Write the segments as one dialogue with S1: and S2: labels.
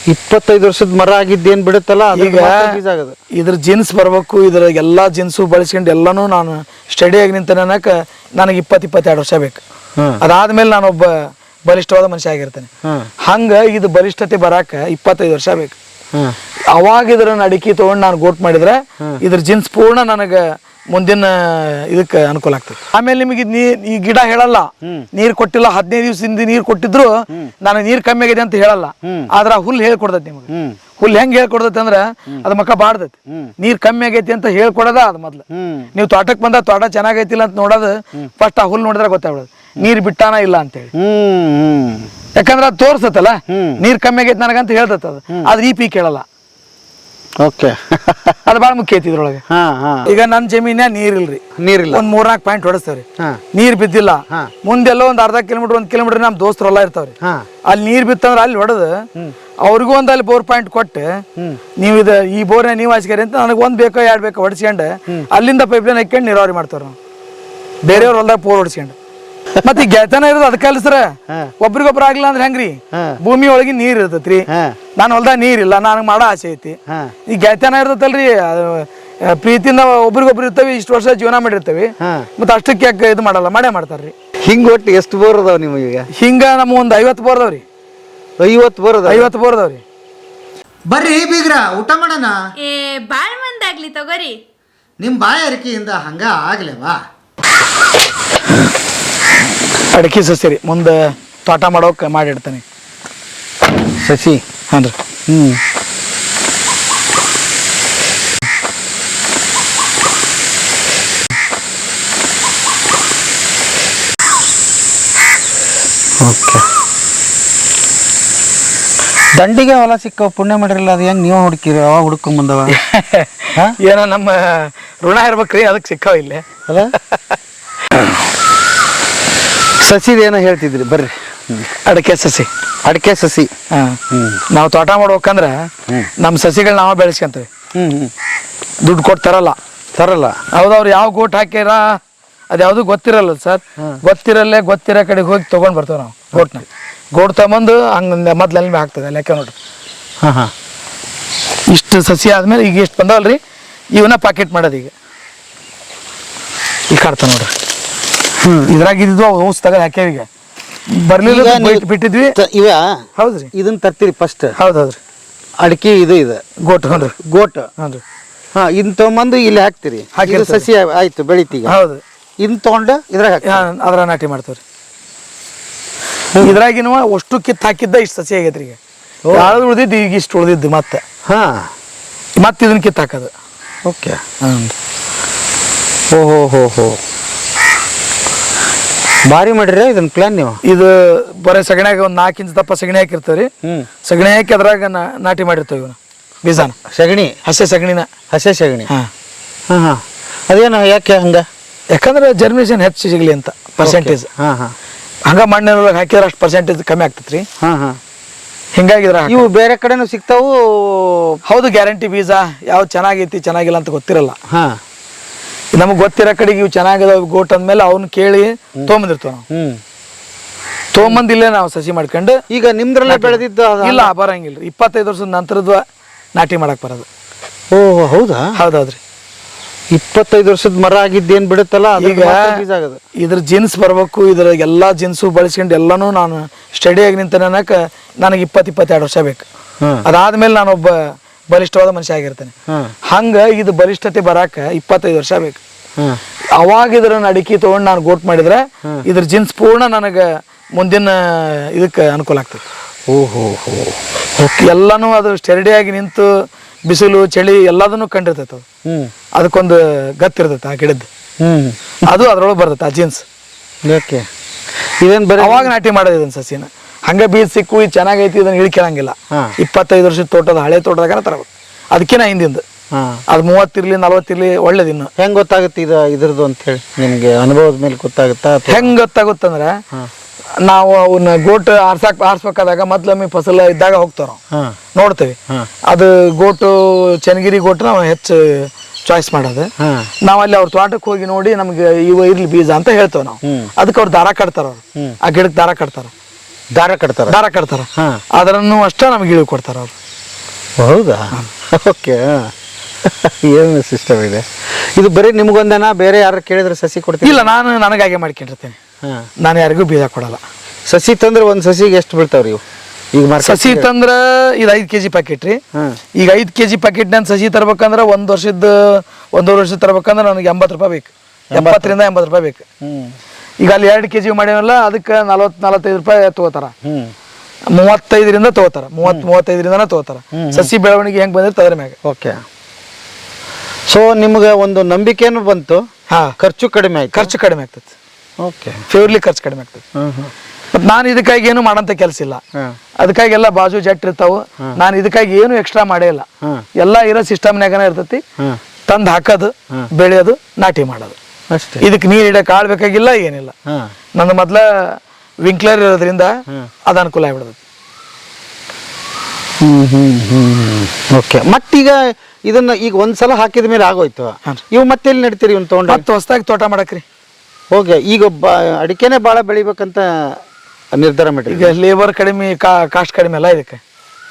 S1: 25 ವರ್ಷದ ಮರ ಆಗಿದ್ದೇನು ಬಿಡುತ್ತಲ್ಲ
S2: ಈಗ ಇದ್ರ ಜಿನ್ಸ್ ಬರ್ಬೇಕು, ಇದ್ರ ಎಲ್ಲಾ ಜಿನ್ಸು ಬಳಸ್ಕೊಂಡು ಎಲ್ಲಾನು ನಾನು ಸ್ಟಡಿ ಆಗಿ ನಿಂತ ನನಗೆ 22 ವರ್ಷ ಬೇಕು. ಅದಾದ್ಮೇಲೆ ನಾನೊಬ್ಬ ಬಲಿಷ್ಠವಾದ ಮನುಷ್ಯ ಆಗಿರ್ತೇನೆ. ಹಂಗ ಇದು ಬಲಿಷ್ಠತೆ ಬರಾಕ 25 ವರ್ಷ ಬೇಕು. ಅವಾಗ ಇದ್ರ ಅಡಿಕೆ ತಗೊಂಡು ನಾನು ಗೋಟ್ ಮಾಡಿದ್ರೆ ಇದ್ರ ಜಿನ್ಸ್ ಪೂರ್ಣ ನನಗೆ ಮುಂದಿನ ಇದಕ್ಕೆ ಅನುಕೂಲ ಆಗ್ತದೆ. ಆಮೇಲೆ ನಿಮಗೆ ಈ ಗಿಡ ಹೇಳಲ್ಲ ನೀರ್ ಕೊಟ್ಟಿಲ್ಲ, 15 ದಿವಸದಿಂದ ನೀರ್ ಕೊಟ್ಟಿದ್ರು ನನಗೆ ನೀರ್ ಕಮ್ಮಿ ಆಗಿದೆ ಅಂತ ಹೇಳಲ್ಲ. ಆದ್ರ ಹುಲ್ ಹೇಳ್ಕೊಡ್ತೈತಿ ನಿಮ್ಗೆ. ಹುಲ್ ಹೆಂಗ್ ಹೇಳ್ಕೊಡ್ತೈತಿ ಅಂದ್ರ ಅದ್ ಮಕ್ಕ ಬಾಡ್ದೈತಿ, ನೀರ್ ಕಮ್ಮಿ ಆಗೈತಿ ಅಂತ ಹೇಳ್ಕೊಡೋದ ಅದ್ ಮೊದ್ಲು. ನೀವು ತೋಟಕ್ ಬಂದ ತೋಟ ಚೆನ್ನಾಗೈತಿಲ್ಲ ಅಂತ ನೋಡೋದು ಫಸ್ಟ್ ಆ ಹುಲ್ ನೋಡಿದ್ರೆ ಗೊತ್ತಾಗ್ಬಿಡೋದು ನೀರ್ ಬಿಟ್ಟಾನ ಇಲ್ಲ ಅಂತ ಹೇಳಿ. ಯಾಕಂದ್ರ ಅದ್ ತೋರ್ಸತ್ತಲ್ಲ ನೀರ್ ಕಮ್ಮಿ ಆಗೈತಿ ನನಗಂತ ಹೇಳ್ತೈತ ಅದು. ಆದ್ರೆ ಈ ಪೀಕ್ ಹೇಳಲ್ಲ.
S1: ಓಕೆ,
S2: ಅದು ಬಾಳ ಮುಖ್ಯ ಐತಿ ಇದ್ರೊಳಗೆ. ಈಗ ನನ್ ಜಮೀನ ನೀರಿಲ್ರಿ,
S1: ನೀರಿಲ್ಲ,
S2: ಒಂದ್ 3-4 ಪಾಯಿಂಟ್ ಹೊಡಿಸ್ತೇವ್ರಿ, ನೀರ್ ಬಿದ್ದಿಲ್ಲ. ಮುಂದೆಲ್ಲೋ ಒಂದ್ ಅರ್ಧ ಕಿಲೋಮೀಟರ್ 1 ಕಿಲೋಮೀಟರ್ ನಮ್ ದೋಸ್ತರು ಹೊಲ ಇರ್ತಾವ್ರಿ, ಅಲ್ಲಿ ನೀರ್ ಬಿತ್ತಂದ್ರ ಅಲ್ಲಿ ಹೊಡೆದು ಅವ್ರಿಗೂ ಒಂದ್ ಅಲ್ಲಿ ಬೋರ್ ಪಾಯಿಂಟ್ ಕೊಟ್ಟು ನೀವ್ ಇದು ಈ ಬೋರ್ನ ನೀವ್ ಹಚ್ಕರಿ ಅಂತ ನನಗೆ 1 ಬೇಕೋ 2 ಬೇಕೋ ಹೊಡ್ಸ್ಕೊಂಡು ಅಲ್ಲಿಂದ ಪೈಪ್ಲೈನ್ ಹಾಕೊಂಡು ನೀರಾವರಿ ಮಾಡ್ತಾರ ನಾವು ಬೇರೆಯವ್ರ ಹೊಲ್ದಾಗ ಬೋರ್ ಹೊಡ್ಸ್ಕೊಂಡು. ಮತ್ತೆ ಈ ಗೆಳತನ ಇರೋದು ಅದಕ್ಕೆ ಅಲ್ಸ್ರ, ಒಬ್ರಿಗೊಬ್ರು ಆಗ್ಲಿಲ್ಲ ಅಂದ್ರೆ ಹೆಂಗ್ರಿ? ಭೂಮಿ ಒಳಗೆ ನೀರ್ ಇರ್ತೈತ್ರಿ, ನಾನು ಹೊಲ್ದಾಗ ನೀರಿಲ್ಲ, ನನಗೆ ಮಾಡೋ ಆಸೆ ಐತಿ. ಈ ಗೆಳತನ ಇರ್ತೈತಲ್ರಿ, ಪ್ರೀತಿಯಿಂದ ಒಬ್ರಿಗೊಬ್ರು ಇರ್ತೇವಿ, ಇಷ್ಟು ವರ್ಷ ಜೀವನ ಮಾಡಿರ್ತೇವಿ, ಮತ್ತೆ ಅಷ್ಟಕ್ಕೆ ಯಾಕೆ ಇದು ಮಾಡಲ್ಲ? ಮಾಡೇ ಮಾಡ್ತಾರ್ರಿ.
S1: ಹಿಂಗ ಒಟ್ಟು ಎಷ್ಟು ಬೋರ್ ಅದಾವ ನಿಮಗೆ?
S2: ಹಿಂಗ ನಮ್ಮ ಒಂದ್ 50 ಬೋರ್ ಅದಾವ್ರಿ.
S1: 50 ಬೋರ್ ಅದಾವ?
S2: 50 ಬೋರ್ ಅದಾವ್ರಿ.
S3: ಬರ್ರಿ ಬೀಗ್ರ, ಊಟ ಮಾಡೋಣ.
S4: ಬಾಳ್ ಮಂದಾಗ್ಲಿ ತಗೋರಿ.
S3: ನಿಮ್ ಬಾಯ ಅರಿಕೆಯಿಂದ ಹಂಗ ಆಗ್ಲೇವಾ?
S2: ಅಡಿಕೆ ಸಸಿ ರೀ, ಮುಂದೆ ತೋಟ ಮಾಡೋಕೆ ಮಾಡಿಡ್ತಾನೆ
S1: ಸಸಿ.
S2: ಹಾಂ ರೀ.
S1: ಓಕೆ. ದಂಡಿಗೆ ಹೊಲ ಸಿಕ್ಕ ಪುಣ್ಯ ಮಾಡಿರಲ್ಲ, ಅದು ಹೆಂಗೆ ನೀವು ಹುಡುಕಿರಿ? ಅವಾಗ ಹುಡ್ಕೊಂಡ್ ಬಂದವ
S2: ಏನೋ ನಮ್ಮ ಋಣ ಇರ್ಬೇಕ್ರಿ, ಅದಕ್ಕೆ ಸಿಕ್ಕಾವ ಇಲ್ಲೇ
S1: ಅಲ್ಲ. ಸಸಿದ ಏನೋ ಹೇಳ್ತಿದ್ರಿ, ಬರ್ರಿ.
S2: ಅಡಿಕೆ ಸಸಿ.
S1: ಅಡಿಕೆ ಸಸಿ.
S2: ನಾವು ತೋಟ ಮಾಡ್ಬೇಕಂದ್ರ ನಮ್ಮ ಸಸಿಗಳು ನಾವೇ ಬೆಳೆಸ್ಕೊಂತೀವಿ, ದುಡ್ಡು ಕೊಟ್ಟು ತರಲ್ಲ. ಹೌದವ್ರು ಯಾವ ಗೋಟ್ ಹಾಕ್ಯಾರ ಅದ್ಯಾವುದು ಗೊತ್ತಿರಲ್ಲ ಸರ್. ಗೊತ್ತಿರೋ ಕಡೆಗೆ ಹೋಗಿ ತೊಗೊಂಡು ಬರ್ತೇವೆ ನಾವು ಗೋಟ್ ತಗೊಂಬಂದು ಹಂಗೆ ಮೊದ್ಲು ಅಲ್ಲಿ ಹಾಕ್ತದೆ ಲೆಕ್ಕ ನೋಡ್ರಿ. ಇಷ್ಟು ಸಸಿ ಆದ್ಮೇಲೆ ಈಗ ಎಷ್ಟು ಬಂದವಲ್ರಿ, ಇವನ್ನ ಪಾಕೆಟ್ ಮಾಡೋದು ಈಗ ಕಾಡ್ತಾ ನೋಡ್ರಿ. ಇದ್ರಾಗ ಇದ್ದಿದ್ವು ಔಸ್ ತಗದ್ ಹಾಕ್ಯಾವ. ಈಗ ಬರ್ಲಿಲ್ಲ ಬಿಟ್ಟಿದ್ವಿ
S1: ಇವ.
S2: ಹೌದ್ರಿ,
S1: ಇದನ್ನ ತರ್ತೀರಿ ಫಸ್ಟ್?
S2: ಹೌದೌದ್ರಿ.
S1: ಅಡಿಕೆ ಇದು
S2: ಗೋಟ್. ಹ್ಞೂ
S1: ಗೋಟ್.
S2: ಹ್ಞೂ.
S1: ಇದನ್ನ ತಗೊಂಬಂದು ಇಲ್ಲಿ ಹಾಕ್ತಿರಿ, ಸಸಿ ಆಯ್ತು ಬೆಳಿತೀಗ.
S2: ಹೌದು.
S1: ಇದನ್ನ ತಗೊಂಡು ಇದ್ರಾಗ
S2: ಅದ್ರ ನಾಟಿ ಮಾಡ್ತೇವ್ರಿ. ಇದ್ರಾಗಿನ ಅಷ್ಟು ಕಿತ್ತು ಹಾಕಿದ್ದ ಇಷ್ಟು ಸಸಿ ಆಗೈತ್ರಿ. ಈಗ ಯಾವ್ದು ಉಳ್ದಿದ್ದು ಈಗ ಇಷ್ಟು ಉಳ್ದಿದ್ದು ಮತ್ತೆ ಇದನ್ನ ಕಿತ್ತು ಹಾಕೋದು.
S1: ಓಕೆ. ಓಹೋ, ಭಾರಿ ಮಾಡಿರಿ ಇದನ್ನ ಪ್ಲಾನ್ ನೀವು.
S2: ಇದು ಬರೀ ಸಗಣಿಯಾಗ ಒಂದು 4 ಇಂಚ್ ದಪ್ಪ ಸಗಣಿ ಹಾಕಿರ್ತೇವ್ರಿ. ಸಗಣಿ ಹಾಕಿ ಅದ್ರಾಗ ನಾಟಿ ಮಾಡಿರ್ತೇವೆ ಇವನ್ನ ಬೀಜಾನ.
S1: ಸಗಣಿ?
S2: ಹಸೆ ಸಗಣಿನ.
S1: ಹಸೆ ಸಗಣಿ. ಅದೇನು ಯಾಕೆ ಹಂಗ?
S2: ಯಾಕಂದ್ರೆ ಜರ್ಮಿನೇಷನ್ ಹೆಚ್ಚು ಸಿಗ್ಲಿ ಅಂತ ಪರ್ಸೆಂಟೇಜ್. ಹಂಗ ಮಣ್ಣಿನೊಳಗೆ ಹಾಕಿದ್ರೆ ಅಷ್ಟು ಪರ್ಸೆಂಟೇಜ್ ಕಮ್ಮಿ ಆಗ್ತೈತ್ರಿ. ಹಿಂಗಾಗಿದ್ರ
S1: ಇವು ಬೇರೆ ಕಡೆನೂ ಸಿಗ್ತಾವು?
S2: ಹೌದು, ಗ್ಯಾರಂಟಿ ಬೀಜ ಯಾವ ಚೆನ್ನಾಗೈತಿ ಚೆನ್ನಾಗಿಲ್ಲ ಅಂತ ಗೊತ್ತಿರಲ್ಲ. ನಮಗ್ ಗೊತ್ತಿರೋ ಕಡೆಗೆ ಇವು ಚೆನ್ನಾಗಿದಾವ ಗೋಟ್ ಅಂದ್ಮೇಲೆ ಅವ್ನ ಕೇಳಿ ತೊಗೊಂಬಂದಿರ್ತೇವೆ ನಾವು. ತೊಗೊಂಬಂದ್ ಇಲ್ಲೇ ನಾವು ಸಸಿ ಮಾಡ್ಕೊಂಡು.
S1: ಈಗ ನಿಮ್ದ್ರಲ್ಲೇ ಬೆಳೆದಿದ್ದು?
S2: ಇಲ್ಲ, ಬರಂಗಿಲ್ರಿ. 25 ವರ್ಷದ ನಂತರದ ನಾಟಿ ಮಾಡಕ್ ಬರೋದು.
S1: ಓಹ್, ಹೌದಾ?
S2: ಹೌದೌದ್ರಿ.
S1: 25 ವರ್ಷದ ಮರ ಆಗಿದ್ದೇನ್ ಬಿಡುತ್ತಲ್ಲ,
S2: ಈಗ ಇದ್ರ ಜಿನ್ಸ್ ಬರ್ಬೇಕು, ಇದ್ರ ಎಲ್ಲಾ ಜಿನ್ಸು ಬಳಸ್ಕೊಂಡು ಎಲ್ಲಾನು ನಾನು ಸ್ಟಡಿ ಆಗಿ ನಿಂತ ನನಗೆ 22 ವರ್ಷ ಬೇಕು. ಅದಾದ್ಮೇಲೆ ನಾನೊಬ್ಬ ಬಲಿಷ್ಠವಾದ ಮನುಷ್ಯ ಆಗಿರ್ತೇನೆ. ಹಂಗ ಇದು ಬಲಿಷ್ಠತೆ ಬರಾಕ 25 ವರ್ಷ ಬೇಕು. ಅವಾಗ ಇದ್ರ ಅಡಿಕೆ ತಗೊಂಡು ನಾನು ಗೋಟ್ ಮಾಡಿದ್ರೆ ಇದ್ರ ಜಿನ್ಸ್ ಪೂರ್ಣ ನನಗೆ ಮುಂದಿನ ಇದಕ್ಕೆ ಅನುಕೂಲ ಆಗ್ತದೆ. ಎಲ್ಲಾನು ಅದು ಸ್ಟೆಡಿ ಆಗಿ ನಿಂತು ಬಿಸಿಲು ಚಳಿ ಎಲ್ಲದನ್ನು ಕಂಡಿರ್ತೈತೆ. ಅದಕ್ಕೊಂದು ಗತ್ತಿರ್ತೈತೆ ಆ ಗಿಡದ್ದು, ಅದು ಅದ್ರೊಳಗೆ ಬರ್ತೈತೆ ಆ ಜೀನ್ಸ್. ಅವಾಗ ನಾಟಿ ಮಾಡೋದು ಇದನ್ನ ಸಸಿನ. ಹಂಗ ಬೀಜ ಸಿಕ್ಕು ಇದು ಚೆನ್ನಾಗೈತಿ ಇದನ್ನ ಇಳ್ಕೊಳ್ಳಂಗಿಲ್ಲ. 25 ವರ್ಷದ ತೋಟದ ಹಳೆ ತೋಟದಾಗ ತರಬೇಕು. ಅದಕ್ಕಿನ ಹಿಂದಿಂದ ಅದು 30 ಇರ್ಲಿ 40 ಇರ್ಲಿ ಒಳ್ಳೇದು. ಇನ್ನು
S1: ಹೆಂಗ್ ಗೊತ್ತಾಗುತ್ತೆ ಇದ್ರದ್ದು ಅಂತ ಹೇಳಿ ನಿಮ್ಗೆ ಅನುಭವದ ಮೇಲೆ ಗೊತ್ತಾಗುತ್ತಾ?
S2: ಹೆಂಗ್ ಗೊತ್ತಾಗುತ್ತಂದ್ರೆ ನಾವು ಅವನ್ನ ಗೋಟ್ ಆರ್ಸ್ಬೇಕಾದಾಗ ಮೊದ್ಲೊಮ್ಮೆ ಫಸಲ ಇದ್ದಾಗ ಹೋಗ್ತಾರ ನೋಡ್ತೇವೆ. ಅದು ಗೋಟು ಚನ್ನಗಿರಿ ಗೋಟು ನಾವು ಹೆಚ್ಚು ಚಾಯ್ಸ್ ಮಾಡೋದು. ನಾವ್ ಅಲ್ಲಿ ಅವ್ರ ತೋಟಕ್ಕೆ ಹೋಗಿ ನೋಡಿ ನಮ್ಗೆ ಇವ ಇರ್ಲಿ ಬೀಜ ಅಂತ ಹೇಳ್ತೇವೆ ನಾವು. ಅದಕ್ಕೆ ಅವ್ರು ದಾರ ಕಟ್ತಾರ, ಅವ್ರು ಆ ಗಿಡಕ್ಕೆ ದಾರ ಕಟ್ತಾರ.
S1: ದಾರ ಕಟ್ತಾರೆ.
S2: ದಾರ ಕಟ್ತಾರ.
S1: ಹಾಂ,
S2: ಅದನ್ನು ಅಷ್ಟೇ ನಮ್ಗೆ ಇಳಿವು ಕೊಡ್ತಾರೆ ಅವರು.
S1: ಹೌದಾ? ಓಕೆ. ಏನು ಸಿಸ್ಟಮ್ ಇದೆ ಇದು? ಬರೀ ನಿಮ್ಗೊಂದೇನ, ಬೇರೆ ಯಾರು ಕೇಳಿದ್ರೆ ಸಸಿ ಕೊಡ್ತೀವಿ?
S2: ಇಲ್ಲ, ನಾನು ನನಗಾಗೆ ಮಾಡ್ಕೊಂಡಿರ್ತೇನೆ.
S1: ಹಾಂ,
S2: ನಾನು ಯಾರಿಗೂ ಬೀಜ ಕೊಡಲ್ಲ.
S1: ಸಸಿ ತಂದ್ರೆ ಒಂದು ಸಸಿಗೆ ಎಷ್ಟು ಬೀಳ್ತಾವ್ರಿ ಇವು? ಈಗ
S2: ಸಸಿ ತಂದ್ರೆ ಇದು 5 kg ಪ್ಯಾಕೆಟ್ ರೀ. ಈಗ 5 kg ಪ್ಯಾಕೆಟ್ ನಾನು ಸಸಿ ತರ್ಬೇಕಂದ್ರೆ ಒಂದೂವರೆ ವರ್ಷದ ತರ್ಬೇಕಂದ್ರೆ ನನಗೆ 80 ರೂಪಾಯಿ ಬೇಕು. 70ರಿಂದ 80 ರೂಪಾಯಿ ಬೇಕು. ಈಗ ಅಲ್ಲಿ 2 kg ಮಾಡ್ಯಾವಲ್ಲ, ಅದಕ್ಕೆ 40-45 ರೂಪಾಯಿ ತಗೋತಾರ. 35ರಿಂದ ತಗೋತಾರ, 30-35ರಿಂದನೇ ತಗೋತಾರ. ಸಸಿ ಬೆಳವಣಿಗೆ ಹೆಂಗೆ ಬಂದಿರುತ್ತೆ ಅದ್ರ ಮ್ಯಾಗ.
S1: ಓಕೆ. ಸೊ ನಿಮ್ಗೆ ಒಂದು ನಂಬಿಕೆನೂ ಬಂತು.
S2: ಹಾಂ,
S1: ಖರ್ಚು ಕಡಿಮೆ ಆಯ್ತು.
S2: ಖರ್ಚು ಕಡಿಮೆ ಆಗ್ತದೆ.
S1: ಓಕೆ.
S2: ಪ್ಯೂರ್ಲಿ ಖರ್ಚು ಕಡಿಮೆ ಆಗ್ತದೆ. ಮತ್ತು ನಾನು ಇದಕ್ಕಾಗಿ ಏನು ಮಾಡೋಂಥ ಕೆಲಸ ಇಲ್ಲ. ಅದಕ್ಕಾಗಿ ಎಲ್ಲ ಬಾಜು ಜಟ್ ಇರ್ತಾವೆ. ನಾನು ಇದಕ್ಕಾಗಿ ಏನು ಎಕ್ಸ್ಟ್ರಾ ಮಾಡೇ ಇಲ್ಲ. ಎಲ್ಲ ಇರೋ ಸಿಸ್ಟಮ್ನಾಗನ ಇರ್ತೈತಿ. ತಂದು ಹಾಕೋದು, ಬೆಳೆಯೋದು, ನಾಟಿ ಮಾಡೋದು
S1: ಅಷ್ಟೇ.
S2: ಇದಕ್ಕೆ ನೀರು ಇಡಕ್ಕೆ ಆಳ್ ಬೇಕಾಗಿಲ್ಲ, ಏನಿಲ್ಲ. ನನ್ನ ಮೊದ್ಲ ವಿಂಕ್ಲರ್ ಇರೋದ್ರಿಂದ ಅದು ಅನುಕೂಲ ಆಗ್ಬಿಡ್ತೈತಿ.
S1: ಓಕೆ. ಮತ್ತೀಗ ಇದನ್ನ ಈಗ ಒಂದ್ಸಲ ಹಾಕಿದ ಮೇಲೆ ಆಗೋಯ್ತು. ಇವು ಮತ್ತೆ ಎಲ್ಲಿ ನಡ್ತೀರಿ ಇವ್ನ ತೊಗೊಂಡು?
S2: ಮತ್ತೆ ಹೊಸದಾಗಿ ತೋಟ ಮಾಡಕ್ರಿ.
S1: ಓಕೆ. ಈಗ ಅಡಿಕೆನೆ ಭಾಳ ಬೆಳಿಬೇಕಂತ ನಿರ್ಧಾರ ಮಾಡಿ.
S2: ಈಗ ಲೇಬರ್ ಕಡಿಮೆ, ಕಾಸ್ಟ್ ಕಡಿಮೆ ಅಲ್ಲ ಇದಕ್ಕೆ.